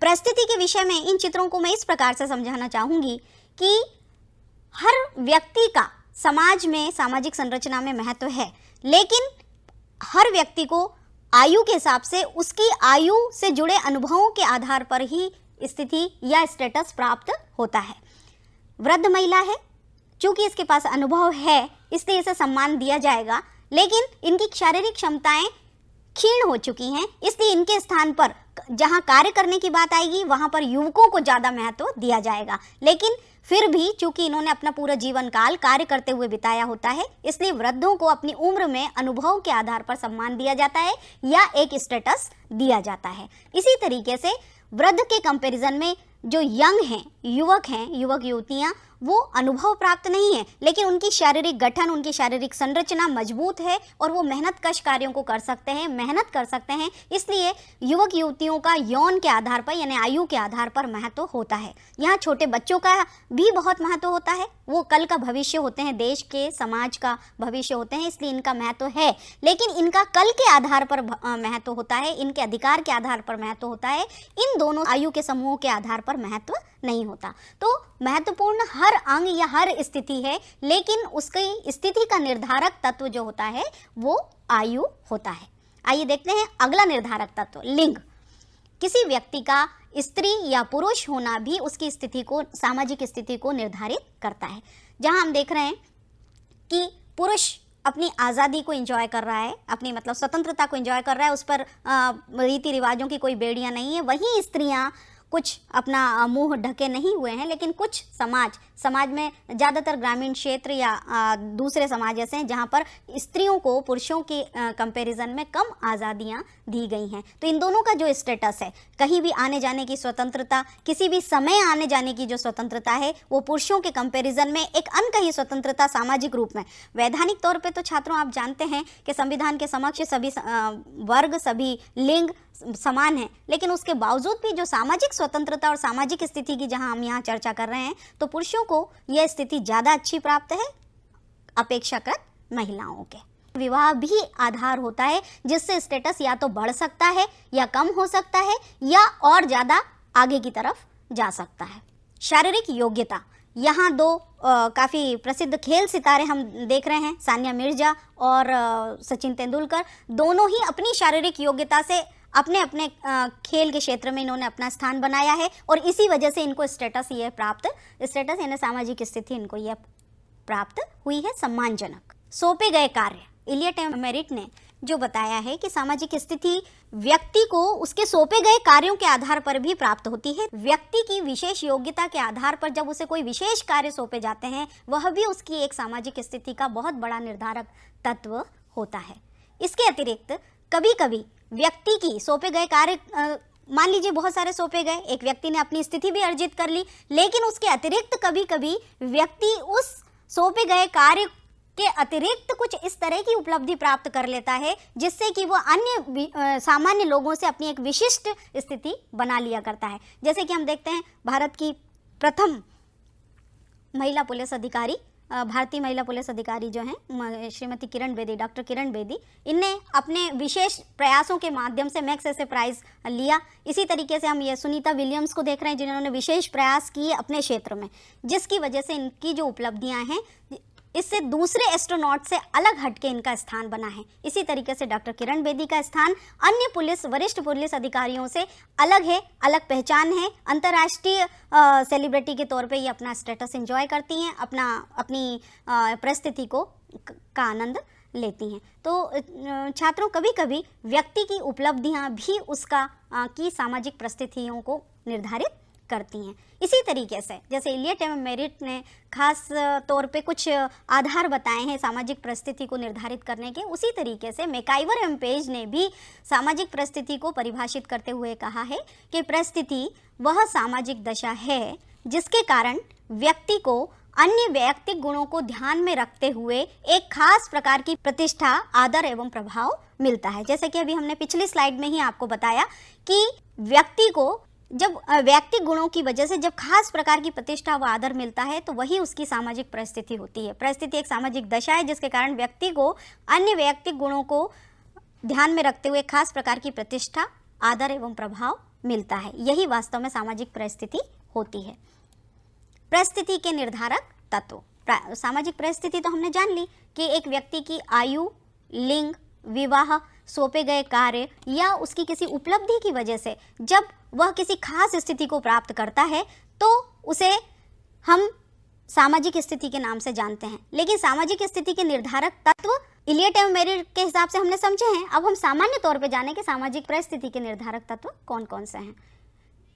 परिस्थिति के विषय में इन चित्रों को मैं इस प्रकार से समझाना चाहूँगी कि हर व्यक्ति का समाज में, सामाजिक संरचना में महत्व है, लेकिन हर व्यक्ति को आयु के हिसाब से उसकी आयु से जुड़े अनुभवों के आधार पर ही स्थिति या स्टेटस प्राप्त होता है। वृद्ध महिला है, चूंकि इसके पास अनुभव है इसलिए इसे सम्मान दिया जाएगा, लेकिन इनकी शारीरिक क्षमताएं क्षीण हो चुकी हैं, इसलिए इनके स्थान पर जहां कार्य करने की बात आएगी वहां पर युवकों को ज़्यादा महत्व दिया जाएगा। लेकिन फिर भी चूंकि इन्होंने अपना पूरा जीवन काल कार्य करते हुए बिताया होता है, इसलिए वृद्धों को अपनी उम्र में अनुभव के आधार पर सम्मान दिया जाता है या एक स्टेटस दिया जाता है। इसी तरीके से वृद्ध के कंपैरिजन में जो यंग हैं, युवक हैं, युवक युवतियाँ, वो अनुभव प्राप्त नहीं है, लेकिन उनकी शारीरिक गठन, उनकी शारीरिक संरचना मजबूत है और वो मेहनत कश कार्यों को कर सकते हैं, मेहनत कर सकते हैं। इसलिए युवक युवतियों का यौन के आधार पर यानी आयु के आधार पर महत्व होता है। यहाँ छोटे बच्चों का भी बहुत महत्व होता है, वो कल का भविष्य होते हैं, देश के, समाज का भविष्य होते हैं, इसलिए इनका महत्व है। लेकिन इनका कल के आधार पर महत्व होता है, इनके अधिकार के आधार पर महत्व होता है, इन दोनों आयु के समूहों के आधार पर महत्व नहीं होता। तो महत्वपूर्ण हर अंग या हर स्थिति है, लेकिन उसकी स्थिति का निर्धारक तत्व जो होता है वो आयु होता है। आइए देखते हैं अगला निर्धारक तत्व, लिंग। किसी व्यक्ति का स्त्री या पुरुष होना भी उसकी स्थिति को, सामाजिक स्थिति को निर्धारित करता है। जहां हम देख रहे हैं कि पुरुष अपनी आज़ादी को एंजॉय कर रहा है, अपनी स्वतंत्रता को एंजॉय कर रहा है, उस पर रीति रिवाजों की कोई बेड़ियां नहीं है। वहीं स्त्रियां कुछ अपना मुंह ढके नहीं हुए हैं, लेकिन कुछ समाज में ज़्यादातर ग्रामीण क्षेत्र या दूसरे समाज ऐसे हैं जहाँ पर स्त्रियों को पुरुषों के कंपैरिजन में कम आज़ादियाँ दी गई हैं। तो इन दोनों का जो स्टेटस है, कहीं भी आने जाने की स्वतंत्रता, किसी भी समय आने जाने की जो स्वतंत्रता है, वो पुरुषों के कंपैरिजन में एक अनकही स्वतंत्रता सामाजिक रूप में। वैधानिक तौर पे तो छात्रों आप जानते हैं कि संविधान के समक्ष सभी वर्ग, सभी लिंग समान है, लेकिन उसके बावजूद भी जो सामाजिक स्वतंत्रता और सामाजिक स्थिति की जहां हम यहाँ चर्चा कर रहे हैं, तो पुरुषों को यह स्थिति ज़्यादा अच्छी प्राप्त है अपेक्षाकृत महिलाओं के। विवाह भी आधार होता है जिससे स्टेटस या तो बढ़ सकता है या कम हो सकता है या और ज़्यादा आगे की तरफ जा सकता है। शारीरिक योग्यता, यहाँ दो काफ़ी प्रसिद्ध खेल सितारे हम देख रहे हैं, सानिया मिर्जा और सचिन तेंदुलकर, दोनों ही अपनी शारीरिक योग्यता से अपने अपने खेल के क्षेत्र में इन्होंने अपना स्थान बनाया है और इसी वजह से इनको स्टेटस यानी सामाजिक स्थिति इनको यह प्राप्त हुई है सम्मानजनक। सौंपे गए कार्य, इलियट एवं मेरिट ने जो बताया है कि सामाजिक स्थिति व्यक्ति को उसके सौंपे गए कार्यों के आधार पर भी प्राप्त होती है। व्यक्ति की विशेष योग्यता के आधार पर जब उसे कोई विशेष कार्य सौंपे जाते हैं, वह भी उसकी एक सामाजिक स्थिति का बहुत बड़ा निर्धारक तत्व होता है। इसके अतिरिक्त कभी कभी व्यक्ति की सौंपे गए कार्य, मान लीजिए बहुत सारे सौंपे गए, एक व्यक्ति ने अपनी स्थिति भी अर्जित कर ली, लेकिन उसके अतिरिक्त कभी कभी व्यक्ति उस सौंपे गए कार्य के अतिरिक्त कुछ इस तरह की उपलब्धि प्राप्त कर लेता है जिससे कि वो अन्य सामान्य लोगों से अपनी एक विशिष्ट स्थिति बना लिया करता है। जैसे कि हम देखते हैं भारत की प्रथम महिला पुलिस अधिकारी, भारतीय महिला पुलिस अधिकारी जो हैं श्रीमती किरण बेदी, डॉक्टर किरण बेदी, इनने अपने विशेष प्रयासों के माध्यम से मैक्स एसे प्राइज़ लिया। इसी तरीके से हम ये सुनीता विलियम्स को देख रहे हैं जिन्होंने विशेष प्रयास किए अपने क्षेत्र में, जिसकी वजह से इनकी जो उपलब्धियां हैं इससे दूसरे एस्ट्रोनॉट से अलग हटके इनका स्थान बना है। इसी तरीके से डॉक्टर किरण बेदी का स्थान अन्य वरिष्ठ पुलिस अधिकारियों से अलग है, अलग पहचान है। अंतर्राष्ट्रीय सेलिब्रिटी के तौर पे ये अपना स्टेटस एंजॉय करती हैं, अपनी परिस्थिति का आनंद लेती हैं। तो छात्रों, कभी कभी व्यक्ति की उपलब्धियां भी उसका की सामाजिक परिस्थितियों को निर्धारित करती हैं। इसी तरीके से जैसे इलियट एवं मेरिट ने खास तौर पे कुछ आधार बताए हैं सामाजिक परिस्थिति को निर्धारित करने के, उसी तरीके से मैकाइवर एवं पेज ने भी सामाजिक परिस्थिति को परिभाषित करते हुए कहा है कि परिस्थिति वह सामाजिक दशा है जिसके कारण व्यक्ति को अन्य वैयक्तिक गुणों को ध्यान में रखते हुए एक खास प्रकार की प्रतिष्ठा, आदर एवं प्रभाव मिलता है। जैसे कि अभी हमने पिछली स्लाइड में ही आपको बताया कि व्यक्ति को जब वैयक्तिक गुणों की वजह से जब खास प्रकार की प्रतिष्ठा व आदर मिलता है तो वही उसकी सामाजिक परिस्थिति होती है। परिस्थिति एक सामाजिक दशा है जिसके कारण व्यक्ति को अन्य वैयक्तिक गुणों को ध्यान में रखते हुए खास प्रकार की प्रतिष्ठा, आदर एवं प्रभाव मिलता है। यही वास्तव में सामाजिक परिस्थिति होती है। परिस्थिति के निर्धारक तत्व, सामाजिक परिस्थिति तो हमने जान ली कि एक व्यक्ति की आयु, लिंग, विवाह, सौंपे गए कार्य या उसकी किसी उपलब्धि की वजह से जब वह किसी खास स्थिति को प्राप्त करता है तो उसे हम सामाजिक स्थिति के नाम से जानते हैं। लेकिन सामाजिक स्थिति के निर्धारक तत्व इलियट एवं मेरिट के हिसाब से हमने समझे हैं। अब हम सामान्य तौर पे जाने कि सामाजिक परिस्थिति के निर्धारक तत्व कौन कौन से हैं।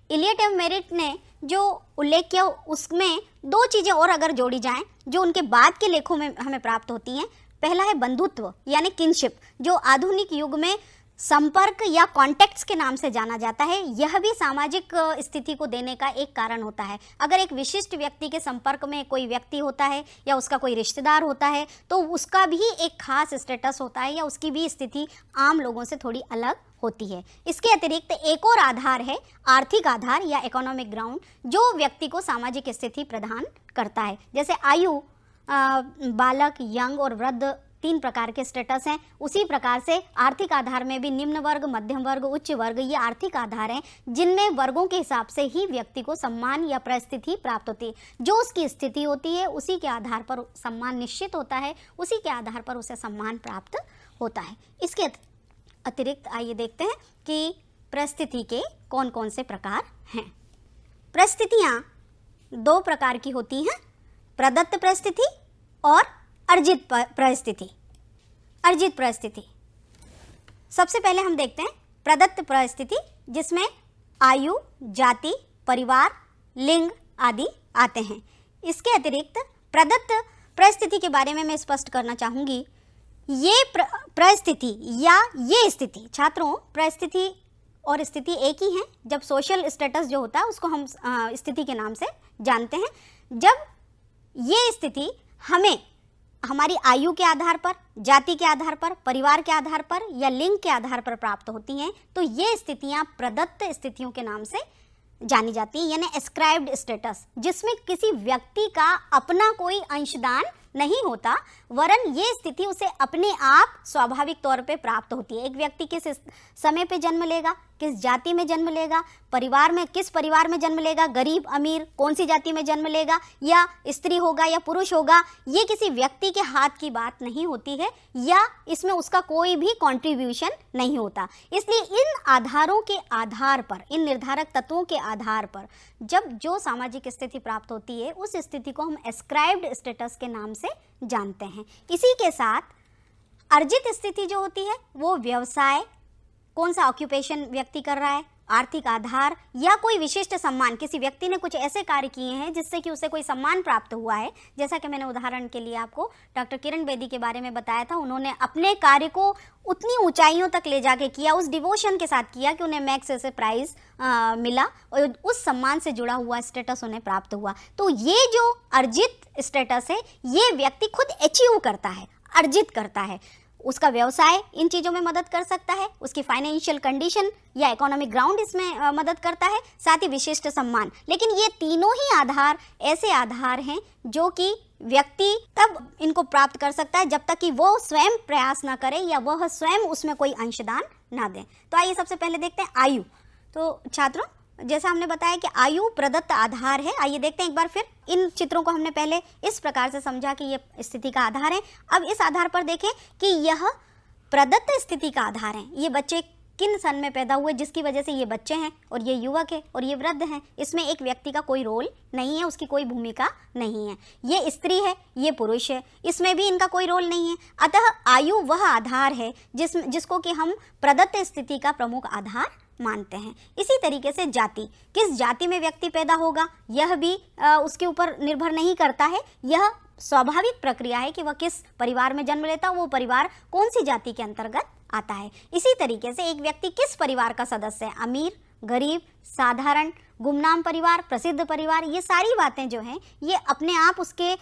इलियट एवं मेरिट ने जो उल्लेख किया उसमें दो चीज़ें और अगर जोड़ी जाएं जो उनके बाद के लेखों में हमें प्राप्त होती हैं। पहला है बंधुत्व यानी किनशिप, जो आधुनिक युग में संपर्क या कॉन्टेक्ट्स के नाम से जाना जाता है। यह भी सामाजिक स्थिति को देने का एक कारण होता है। अगर एक विशिष्ट व्यक्ति के संपर्क में कोई व्यक्ति होता है या उसका कोई रिश्तेदार होता है तो उसका भी एक खास स्टेटस होता है या उसकी भी स्थिति आम लोगों से थोड़ी अलग होती है। इसके अतिरिक्त एक और आधार है आर्थिक आधार या इकोनॉमिक ग्राउंड, जो व्यक्ति को सामाजिक स्थिति प्रदान करता है। जैसे आयु, बालक, यंग और वृद्ध तीन प्रकार के स्टेटस हैं, उसी प्रकार से आर्थिक आधार में भी निम्न वर्ग, मध्यम वर्ग, उच्च वर्ग, ये आर्थिक आधार हैं जिनमें वर्गों के हिसाब से ही व्यक्ति को सम्मान या परिस्थिति प्राप्त होती है। जो उसकी स्थिति होती है उसी के आधार पर सम्मान निश्चित होता है, उसी के आधार पर उसे सम्मान प्राप्त होता है। इसके अतिरिक्त आइए देखते हैं कि परिस्थिति के कौन कौन से प्रकार हैं। परिस्थितियाँ दो प्रकार की होती हैं, प्रदत्त परिस्थिति और अर्जित परिस्थिति। अर्जित परिस्थिति सबसे पहले हम देखते हैं प्रदत्त परिस्थिति, जिसमें आयु, जाति, परिवार, लिंग आदि आते हैं। इसके अतिरिक्त प्रदत्त परिस्थिति के बारे में मैं स्पष्ट करना चाहूँगी। ये परिस्थिति या ये स्थिति, छात्रों, परिस्थिति और स्थिति एक ही है। जब सोशल स्टेटस जो होता है उसको हम स्थिति के नाम से जानते हैं। जब ये स्थिति हमें हमारी आयु के आधार पर, जाति के आधार पर, परिवार के आधार पर या लिंग के आधार पर प्राप्त होती हैं, तो ये स्थितियां प्रदत्त स्थितियों के नाम से जानी जाती है, यानी एस्क्राइब्ड स्टेटस, जिसमें किसी व्यक्ति का अपना कोई अंशदान नहीं होता, वरन ये स्थिति उसे अपने आप स्वाभाविक तौर पे प्राप्त होती है। एक व्यक्ति किस समय पे जन्म लेगा, किस जाति में जन्म लेगा, परिवार में किस परिवार में जन्म लेगा, गरीब अमीर कौन सी जाति में जन्म लेगा, या स्त्री होगा या पुरुष होगा, ये किसी व्यक्ति के हाथ की बात नहीं होती है, या इसमें उसका कोई भी कंट्रीब्यूशन नहीं होता। इसलिए इन आधारों के आधार पर, इन निर्धारक तत्वों के आधार पर जब जो सामाजिक स्थिति प्राप्त होती है, उस स्थिति को हम एस्क्राइब्ड स्टेटस के नाम से जानते हैं। इसी के साथ अर्जित स्थिति जो होती है वो व्यवसाय, कौन सा ऑक्यूपेशन व्यक्ति कर रहा है, आर्थिक आधार या कोई विशिष्ट सम्मान, किसी व्यक्ति ने कुछ ऐसे कार्य किए हैं जिससे कि उसे कोई सम्मान प्राप्त हुआ है। जैसा कि मैंने उदाहरण के लिए आपको डॉक्टर किरण बेदी के बारे में बताया था, उन्होंने अपने कार्य को उतनी ऊंचाइयों तक ले जाके किया, उस डिवोशन के साथ किया कि उन्हें मैक्स ऐसे प्राइज मिला और उस सम्मान से जुड़ा हुआ स्टेटस उन्हें प्राप्त हुआ। तो ये जो अर्जित स्टेटस है, ये व्यक्ति खुद अचीव करता है, अर्जित करता है। उसका व्यवसाय इन चीज़ों में मदद कर सकता है, उसकी फाइनेंशियल कंडीशन या इकोनॉमिक ग्राउंड इसमें मदद करता है, साथ ही विशिष्ट सम्मान। लेकिन ये तीनों ही आधार ऐसे आधार हैं जो कि व्यक्ति तब इनको प्राप्त कर सकता है जब तक कि वो स्वयं प्रयास ना करे या वह स्वयं उसमें कोई अंशदान ना दे। तो आइए सबसे पहले देखते हैं आयु। तो छात्रों, जैसा हमने बताया कि आयु प्रदत्त आधार है, आइए देखते हैं एक बार फिर। इन चित्रों को हमने पहले इस प्रकार से समझा कि ये स्थिति का आधार है। अब इस आधार पर देखें कि यह प्रदत्त स्थिति का आधार है। ये बच्चे किन सन में पैदा हुए जिसकी वजह से ये बच्चे हैं और ये युवक है और ये वृद्ध हैं। इसमें एक व्यक्ति का कोई रोल नहीं है, उसकी कोई भूमिका नहीं है। ये स्त्री है, ये पुरुष है, इसमें भी इनका कोई रोल नहीं है। अतः आयु वह आधार है जिसको कि हम प्रदत्त स्थिति का प्रमुख आधार मानते हैं। इसी तरीके से जाति, किस जाति में व्यक्ति पैदा होगा यह भी उसके ऊपर निर्भर नहीं करता है। यह स्वाभाविक प्रक्रिया है कि वह किस परिवार में जन्म लेता है, वो परिवार कौन सी जाति के अंतर्गत आता है। इसी तरीके से एक व्यक्ति किस परिवार का सदस्य है, अमीर, गरीब, साधारण, गुमनाम परिवार, प्रसिद्ध परिवार, ये सारी बातें जो हैं ये अपने आप उसके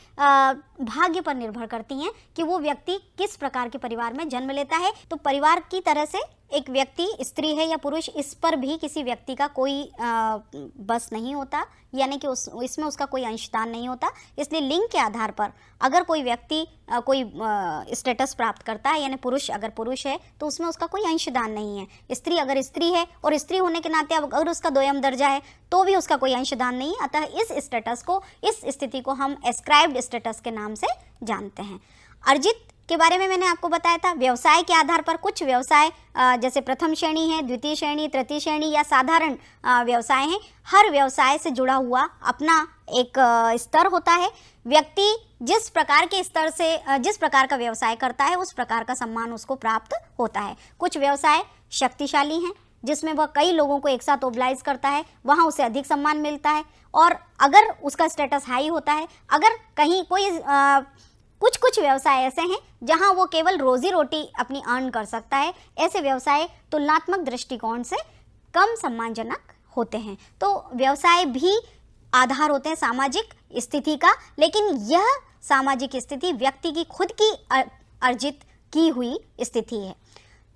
भाग्य पर निर्भर करती हैं कि वो व्यक्ति किस प्रकार के परिवार में जन्म लेता है। तो परिवार की तरह से एक व्यक्ति स्त्री है या पुरुष, इस पर भी किसी व्यक्ति का कोई बस नहीं होता, यानी कि इसमें उसका कोई अंशदान नहीं होता। इसलिए लिंग के आधार पर अगर कोई व्यक्ति कोई स्टेटस प्राप्त करता है, यानी पुरुष अगर पुरुष है तो उसमें उसका कोई अंशदान नहीं है। स्त्री अगर स्त्री है और स्त्री होने के नाते अगर उसका दोयम दर्जा है तो भी उसका कोई अंशदान नहीं है। अतः इस स्टेटस को, इस स्थिति को हम एस्क्राइब्ड स्टेटस के नाम से जानते हैं। अर्जित के बारे में मैंने आपको बताया था। व्यवसाय के आधार पर कुछ व्यवसाय जैसे प्रथम श्रेणी है, द्वितीय श्रेणी, तृतीय श्रेणी या साधारण व्यवसाय हैं। हर व्यवसाय से जुड़ा हुआ अपना एक स्तर होता है। व्यक्ति जिस प्रकार के स्तर से जिस प्रकार का व्यवसाय करता है उस प्रकार का सम्मान उसको प्राप्त होता है। कुछ व्यवसाय शक्तिशाली हैं जिसमें वह कई लोगों को एक साथ ओबलाइज करता है, वहाँ उसे अधिक सम्मान मिलता है। और अगर उसका स्टेटस हाई होता है, अगर कहीं कोई कुछ व्यवसाय ऐसे हैं जहां वो केवल रोजी रोटी अपनी अर्न कर सकता है, ऐसे व्यवसाय तुलनात्मक दृष्टिकोण से कम सम्मानजनक होते हैं। तो व्यवसाय भी आधार होते हैं सामाजिक स्थिति का, लेकिन यह सामाजिक स्थिति व्यक्ति की खुद की अर्जित की हुई स्थिति है।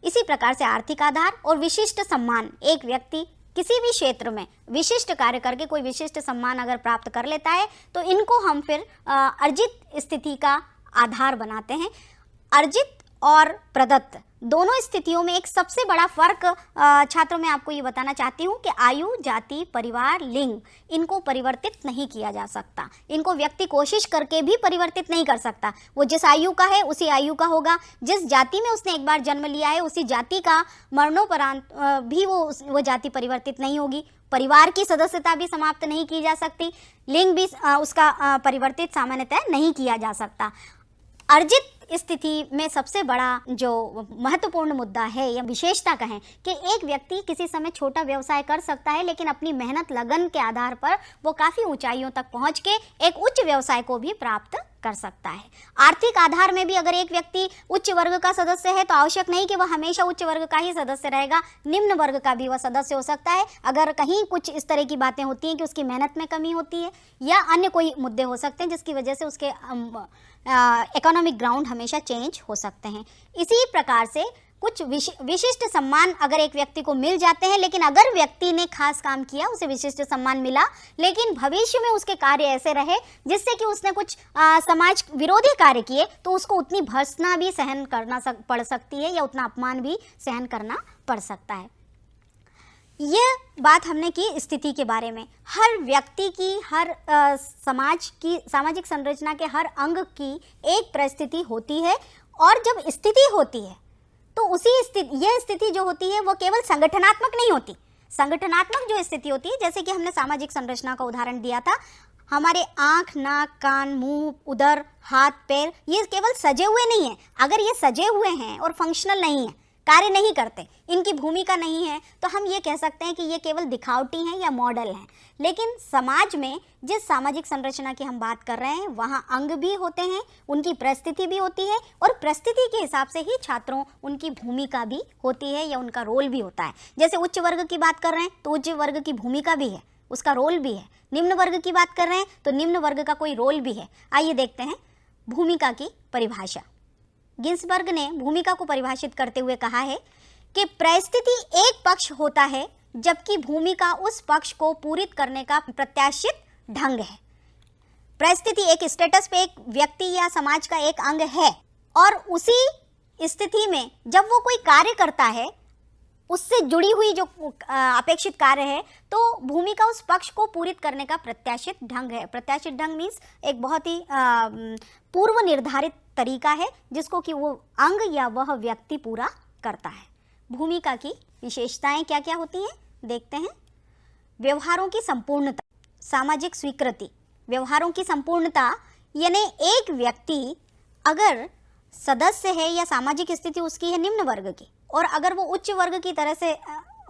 इसी प्रकार से आर्थिक आधार और विशिष्ट सम्मान, एक व्यक्ति किसी भी क्षेत्र में विशिष्ट कार्य करके कोई विशिष्ट सम्मान अगर प्राप्त कर लेता है तो इनको हम फिर अर्जित स्थिति का आधार बनाते हैं। अर्जित और प्रदत्त दोनों स्थितियों में एक सबसे बड़ा फर्क छात्रों में आपको ये बताना चाहती हूँ कि आयु, जाति, परिवार, लिंग, इनको परिवर्तित नहीं किया जा सकता। इनको व्यक्ति कोशिश करके भी परिवर्तित नहीं कर सकता। वो जिस आयु का है उसी आयु का होगा। जिस जाति में उसने एक बार जन्म लिया है उसी जाति का मरणोपरांत भी वो जाति परिवर्तित नहीं होगी। परिवार की सदस्यता भी समाप्त नहीं की जा सकती। लिंग भी उसका परिवर्तित सामान्यतः नहीं किया जा सकता। अर्जित स्थिति में सबसे बड़ा जो महत्वपूर्ण मुद्दा है या विशेषता कहें कि एक व्यक्ति किसी समय छोटा व्यवसाय कर सकता है, लेकिन अपनी मेहनत लगन के आधार पर वो काफ़ी ऊंचाइयों तक पहुंच के एक उच्च व्यवसाय को भी प्राप्त कर सकता है। आर्थिक आधार में भी अगर एक व्यक्ति उच्च वर्ग का सदस्य है तो आवश्यक नहीं कि वह हमेशा उच्च वर्ग का ही सदस्य रहेगा, निम्न वर्ग का भी वह सदस्य हो सकता है। अगर कहीं कुछ इस तरह की बातें होती हैं कि उसकी मेहनत में कमी होती है या अन्य कोई मुद्दे हो सकते हैं जिसकी वजह से उसके इकोनॉमिक ग्राउंड हमेशा चेंज हो सकते हैं। इसी प्रकार से कुछ विशिष्ट सम्मान अगर एक व्यक्ति को मिल जाते हैं, लेकिन अगर व्यक्ति ने खास काम किया, उसे विशिष्ट सम्मान मिला, लेकिन भविष्य में उसके कार्य ऐसे रहे जिससे कि उसने कुछ समाज विरोधी कार्य किए, तो उसको उतनी भर्त्सना भी सहन करना पड़ सकती है या उतना अपमान भी सहन करना पड़ सकता है। ये बात हमने की स्थिति के बारे में। हर व्यक्ति की, हर समाज की, सामाजिक संरचना के हर अंग की एक परिस्थिति होती है, और जब स्थिति होती है तो उसी स्थिति, यह स्थिति जो होती है वो केवल संगठनात्मक नहीं होती। संगठनात्मक जो स्थिति होती है, जैसे कि हमने सामाजिक संरचना का उदाहरण दिया था, हमारे आँख, नाक, कान, मुंह, उदर, हाथ, पैर, ये केवल सजे हुए नहीं है। अगर ये सजे हुए हैं और फंक्शनल नहीं है, कार्य नहीं करते, इनकी भूमिका नहीं है, तो हम ये कह सकते हैं कि ये केवल दिखावटी हैं या मॉडल हैं। लेकिन समाज में जिस सामाजिक संरचना की हम बात कर रहे हैं, वहाँ अंग भी होते हैं, उनकी परिस्थिति भी होती है, और परिस्थिति के हिसाब से ही छात्रों उनकी भूमिका भी होती है या उनका रोल भी होता है। जैसे उच्च वर्ग की बात कर रहे हैं तो उच्च वर्ग की भूमिका भी है, उसका रोल भी है। निम्न वर्ग की बात कर रहे हैं तो निम्न वर्ग का कोई रोल भी है। आइए देखते हैं भूमिका की परिभाषा। गिन्सबर्ग ने भूमिका को परिभाषित करते हुए कहा है कि परिस्थिति एक पक्ष होता है, जबकि भूमिका उस पक्ष को पूरित करने का प्रत्याशित ढंग है। परिस्थिति एक स्टेटस पे एक व्यक्ति या समाज का एक अंग है, और उसी स्थिति में जब वो कोई कार्य करता है, उससे जुड़ी हुई जो अपेक्षित कार्य है, तो भूमिका उस पक्ष को पूरित करने का प्रत्याशित ढंग है। प्रत्याशित ढंग मीन्स एक बहुत ही पूर्व निर्धारित तरीका है जिसको कि वो अंग या वह व्यक्ति पूरा करता है। भूमिका की विशेषताएं क्या क्या होती हैं, देखते हैं। व्यवहारों की संपूर्णता, सामाजिक स्वीकृति। व्यवहारों की संपूर्णता यानी एक व्यक्ति अगर सदस्य है या सामाजिक स्थिति उसकी है निम्न वर्ग की, और अगर वो उच्च वर्ग की तरह से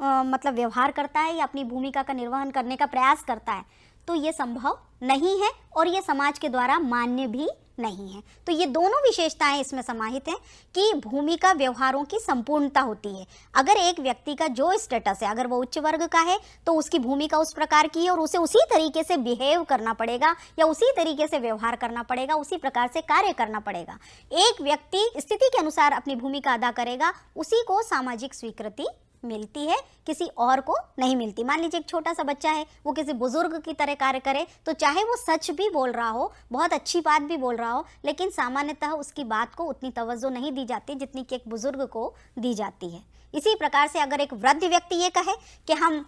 मतलब व्यवहार करता है या अपनी भूमिका का निर्वहन करने का प्रयास करता है, तो ये संभव नहीं है और ये समाज के द्वारा मान्य भी नहीं है। तो ये दोनों विशेषताएं इसमें समाहित हैं कि भूमिका व्यवहारों की संपूर्णता होती है। अगर एक व्यक्ति का जो स्टेटस है, अगर वो उच्च वर्ग का है, तो उसकी भूमिका उस प्रकार की है और उसे उसी तरीके से बिहेव करना पड़ेगा या उसी तरीके से व्यवहार करना पड़ेगा, उसी प्रकार से कार्य करना पड़ेगा। एक व्यक्ति स्थिति के अनुसार अपनी भूमिका अदा करेगा, उसी को सामाजिक स्वीकृति मिलती है, किसी और को नहीं मिलती। मान लीजिए एक छोटा सा बच्चा है, वो किसी बुजुर्ग की तरह कार्य करे, तो चाहे वो सच भी बोल रहा हो, बहुत अच्छी बात भी बोल रहा हो, लेकिन सामान्यतः उसकी बात को उतनी तवज्जो नहीं दी जाती जितनी कि एक बुजुर्ग को दी जाती है। इसी प्रकार से अगर एक वृद्ध व्यक्ति ये कहे कि हम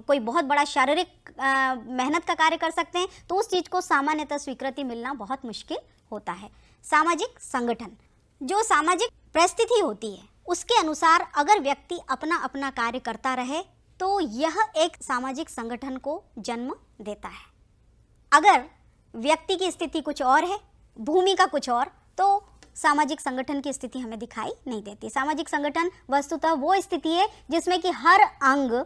कोई बहुत बड़ा शारीरिक मेहनत का कार्य कर सकते हैं, तो उस चीज़ को सामान्यतः स्वीकृति मिलना बहुत मुश्किल होता है। सामाजिक संगठन, जो सामाजिक परिस्थिति होती है उसके अनुसार अगर व्यक्ति अपना अपना कार्य करता रहे, तो यह एक सामाजिक संगठन को जन्म देता है। अगर व्यक्ति की स्थिति कुछ और है, भूमिका कुछ और, तो सामाजिक संगठन की स्थिति हमें दिखाई नहीं देती। सामाजिक संगठन वस्तुतः वो स्थिति है जिसमें कि हर अंग,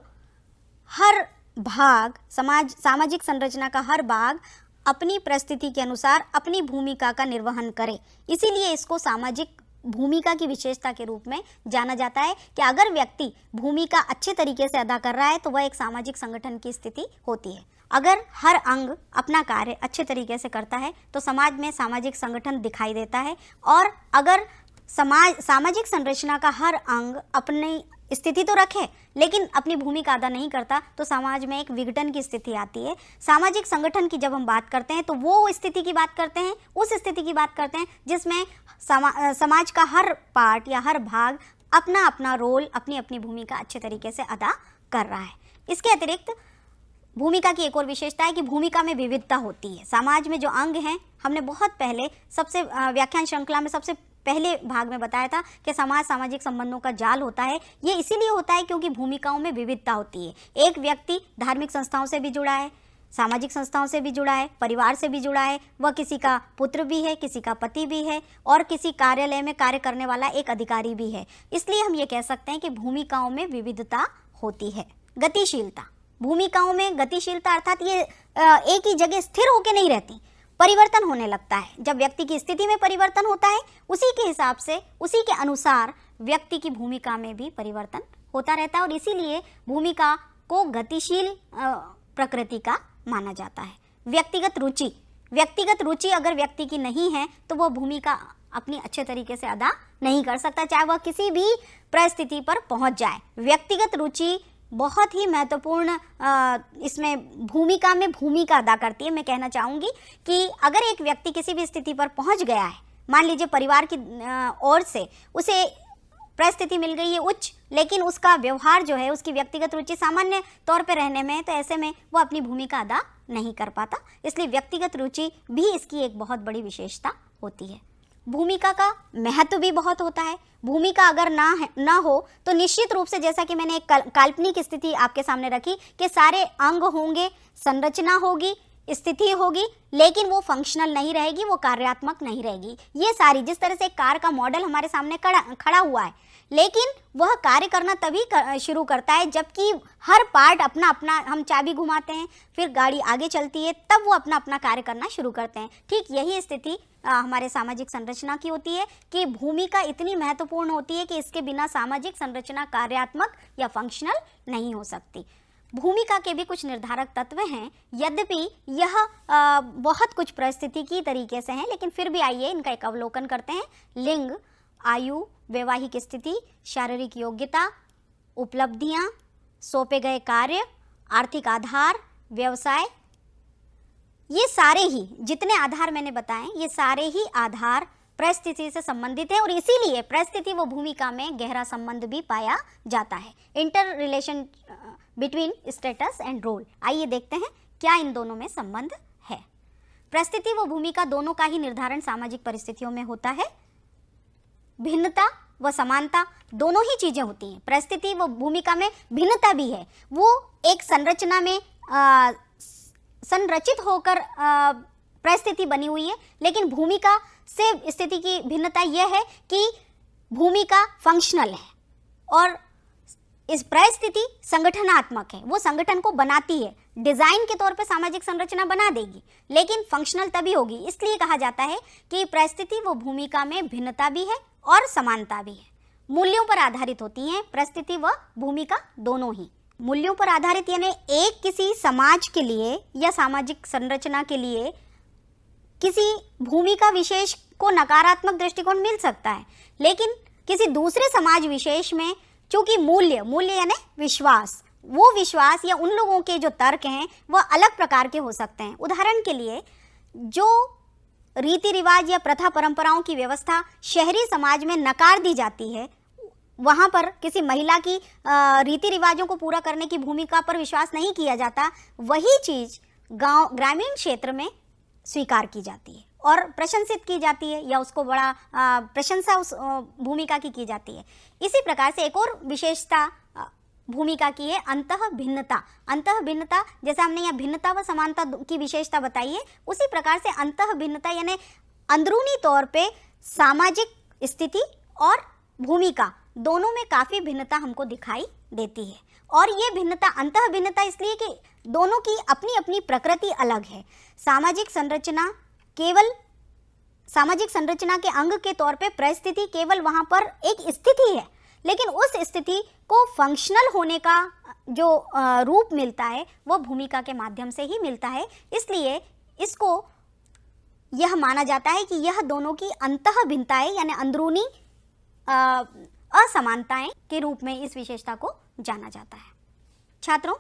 हर भाग, सामाजिक संरचना का हर भाग अपनी परिस्थिति के अनुसार अपनी भूमिका का निर्वहन करे। इसीलिए इसको सामाजिक भूमिका की विशेषता के रूप में जाना जाता है कि अगर व्यक्ति भूमिका अच्छे तरीके से अदा कर रहा है तो वह एक सामाजिक संगठन की स्थिति होती है। अगर हर अंग अपना कार्य अच्छे तरीके से करता है तो समाज में सामाजिक संगठन दिखाई देता है, और अगर सामाजिक संरचना का हर अंग अपनी स्थिति तो रखे लेकिन अपनी भूमिका अदा नहीं करता, तो समाज में एक विघटन की स्थिति आती है। सामाजिक संगठन की जब हम बात करते हैं तो वो स्थिति की बात करते हैं, उस स्थिति की बात करते हैं जिसमें समाज का हर पार्ट या हर भाग अपना अपना रोल, अपनी अपनी भूमिका अच्छे तरीके से अदा कर रहा है। इसके अतिरिक्त भूमिका की एक और विशेषता है कि भूमिका में विविधता होती है। समाज में जो अंग हैं, हमने बहुत पहले सबसे व्याख्यान श्रृंखला में सबसे पहले भाग में बताया था कि समाज सामाजिक संबंधों का जाल होता है। ये इसीलिए होता है क्योंकि भूमिकाओं में विविधता होती है। एक व्यक्ति धार्मिक संस्थाओं से भी जुड़ा है, सामाजिक संस्थाओं से भी जुड़ा है, परिवार से भी जुड़ा है, वह किसी का पुत्र भी है, किसी का पति भी है और किसी कार्यालय में कार्य करने वाला एक अधिकारी भी है। इसलिए हम ये कह सकते हैं कि भूमिकाओं में विविधता होती है। गतिशीलता, भूमिकाओं में गतिशीलता अर्थात ये एक ही जगह स्थिर होकर नहीं रहती, परिवर्तन होने लगता है। जब व्यक्ति की स्थिति में परिवर्तन होता है, उसी के हिसाब से, उसी के अनुसार व्यक्ति की भूमिका में भी परिवर्तन होता रहता है और इसीलिए भूमिका को गतिशील प्रकृति का माना जाता है। व्यक्तिगत रुचि अगर व्यक्ति की नहीं है तो वह भूमिका अपनी अच्छे तरीके से अदा नहीं कर सकता, चाहे वह किसी भी परिस्थिति पर पहुंच जाए। व्यक्तिगत रुचि बहुत ही महत्वपूर्ण इसमें भूमिका में भूमिका अदा करती है। मैं कहना चाहूँगी कि अगर एक व्यक्ति किसी भी स्थिति पर पहुंच गया है, मान लीजिए परिवार की ओर से उसे परिस्थिति मिल गई है उच्च, लेकिन उसका व्यवहार जो है, उसकी व्यक्तिगत रुचि सामान्य तौर पे रहने में, तो ऐसे में वो अपनी भूमिका अदा नहीं कर पाता। इसलिए व्यक्तिगत रुचि भी इसकी एक बहुत बड़ी विशेषता होती है। भूमिका का महत्व भी बहुत होता है। भूमिका अगर ना हो तो निश्चित रूप से, जैसा कि मैंने एक काल्पनिक स्थिति आपके सामने रखी कि सारे अंग होंगे, संरचना होगी, स्थिति होगी, लेकिन वो फंक्शनल नहीं रहेगी, वो कार्यात्मक नहीं रहेगी। ये सारी, जिस तरह से एक कार का मॉडल हमारे सामने खड़ा हुआ है, लेकिन वह कार्य करना तभी शुरू करता है जबकि हर पार्ट अपना अपना, हम चाबी घुमाते हैं, फिर गाड़ी आगे चलती है, तब वो अपना अपना कार्य करना शुरू करते हैं। ठीक यही स्थिति हमारे सामाजिक संरचना की होती है कि भूमिका इतनी महत्वपूर्ण होती है कि इसके बिना सामाजिक संरचना कार्यात्मक या फंक्शनल नहीं हो सकती। भूमिका के भी कुछ निर्धारक तत्व हैं, यद्यपि यह बहुत कुछ परिस्थिति की तरीके से हैं, लेकिन फिर भी आइए इनका एक अवलोकन करते हैं। लिंग, आयु, वैवाहिक स्थिति, शारीरिक योग्यता, उपलब्धियां, सौंपे गए कार्य, आर्थिक आधार, व्यवसाय, ये सारे ही जितने आधार मैंने बताए, ये सारे ही आधार परिस्थिति से संबंधित है और इसीलिए परिस्थिति व भूमिका में गहरा संबंध भी पाया जाता है। Inter relation between status and role. आइए देखते हैं क्या इन दोनों में संबंध है। परिस्थिति व भूमिका दोनों का ही निर्धारण सामाजिक परिस्थितियों में होता है। भिन्नता व समानता दोनों ही चीजें होती हैं। परिस्थिति व भूमिका में भिन्नता भी है, वो एक संरचना में संरचित होकर परिस्थिति बनी हुई है, लेकिन भूमिका से स्थिति की भिन्नता यह है कि भूमिका फंक्शनल है और इस परिस्थिति संगठनात्मक है, वो संगठन को बनाती है, डिजाइन के तौर पे सामाजिक संरचना बना देगी, लेकिन फंक्शनल तभी होगी। इसलिए कहा जाता है कि परिस्थिति व भूमिका में भिन्नता भी है और समानता भी है। मूल्यों पर आधारित होती हैं परिस्थिति व भूमिका दोनों ही। मूल्यों पर आधारित यानी एक किसी समाज के लिए या सामाजिक संरचना के लिए किसी भूमिका विशेष को नकारात्मक दृष्टिकोण मिल सकता है, लेकिन किसी दूसरे समाज विशेष में चूंकि मूल्य यानी विश्वास, वो विश्वास या उन लोगों के जो तर्क हैं वह अलग प्रकार के हो सकते हैं। उदाहरण के लिए, जो रीति रिवाज या प्रथा परंपराओं की व्यवस्था शहरी समाज में नकार दी जाती है, वहाँ पर किसी महिला की रीति रिवाजों को पूरा करने की भूमिका पर विश्वास नहीं किया जाता, वही चीज़ ग्रामीण क्षेत्र में स्वीकार की जाती है और प्रशंसित की जाती है या उसको बड़ा प्रशंसा उस भूमिका की जाती है। इसी प्रकार से एक और विशेषता भूमिका की है अंतः भिन्नता। अंतः भिन्नता, जैसे हमने यहाँ भिन्नता व समानता की विशेषता बताई है, उसी प्रकार से अंतः भिन्नता यानी अंदरूनी तौर पे सामाजिक स्थिति और भूमिका दोनों में काफ़ी भिन्नता हमको दिखाई देती है। और ये भिन्नता, अंतः भिन्नता इसलिए कि दोनों की अपनी अपनी प्रकृति अलग है। सामाजिक संरचना के अंग के तौर पे परिस्थिति केवल वहाँ पर एक स्थिति है, लेकिन उस स्थिति को फंक्शनल होने का जो रूप मिलता है वो भूमिका के माध्यम से ही मिलता है। इसलिए इसको यह माना जाता है कि यह दोनों की अंतः भिन्नताएं यानी अंदरूनी असमानताएं के रूप में इस विशेषता को जाना जाता है। छात्रों,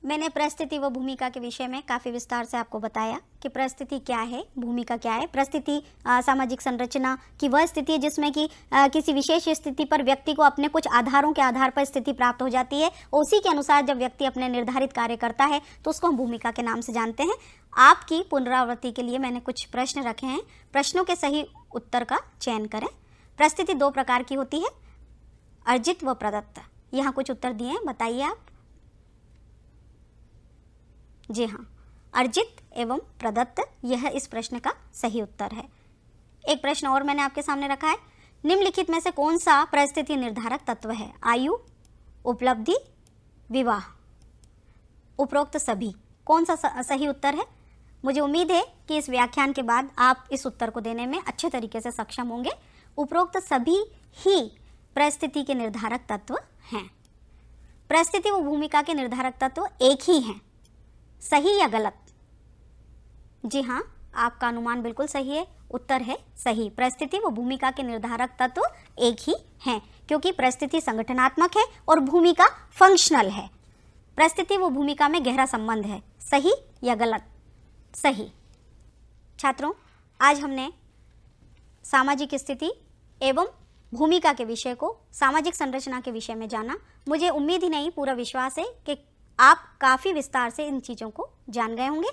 मैंने परिस्थिति व भूमिका के विषय में काफ़ी विस्तार से आपको बताया कि परिस्थिति क्या है, भूमिका क्या है। परिस्थिति सामाजिक संरचना की वह स्थिति है जिसमें कि किसी विशेष स्थिति पर व्यक्ति को अपने कुछ आधारों के आधार पर स्थिति प्राप्त हो जाती है। उसी के अनुसार जब व्यक्ति अपने निर्धारित कार्य करता है तो उसको हम भूमिका के नाम से जानते हैं। आपकी पुनरावृत्ति के लिए मैंने कुछ प्रश्न रखे हैं, प्रश्नों के सही उत्तर का चयन करें। परिस्थिति दो प्रकार की होती है, अर्जित व प्रदत्त। यहाँ कुछ उत्तर दिए हैं, बताइए आप। जी हाँ, अर्जित एवं प्रदत्त, यह इस प्रश्न का सही उत्तर है। एक प्रश्न और मैंने आपके सामने रखा है, निम्नलिखित में से कौन सा परिस्थिति निर्धारक तत्व है? आयु, उपलब्धि, विवाह। उपरोक्त सभी, कौन सा सही उत्तर है? मुझे उम्मीद है कि इस व्याख्यान के बाद आप इस उत्तर को देने में अच्छे तरीके से सक्षम होंगे। उपरोक्त सभी ही परिस्थिति के निर्धारक तत्व हैं। परिस्थिति व भूमिका के निर्धारक तत्व एक ही हैं, सही या गलत? जी हाँ, आपका अनुमान बिल्कुल सही है, उत्तर है सही। परिस्थिति व भूमिका के निर्धारक तत्व एक ही हैं, क्योंकि परिस्थिति संगठनात्मक है और भूमिका फंक्शनल है। परिस्थिति व भूमिका में गहरा संबंध है। सही या गलत? सही। छात्रों, आज हमने सामाजिक स्थिति एवं भूमिका के विषय को, सामाजिक संरचना के विषय में जाना। मुझे उम्मीद ही नहीं, पूरा विश्वास है कि आप काफ़ी विस्तार से इन चीज़ों को जान गए होंगे।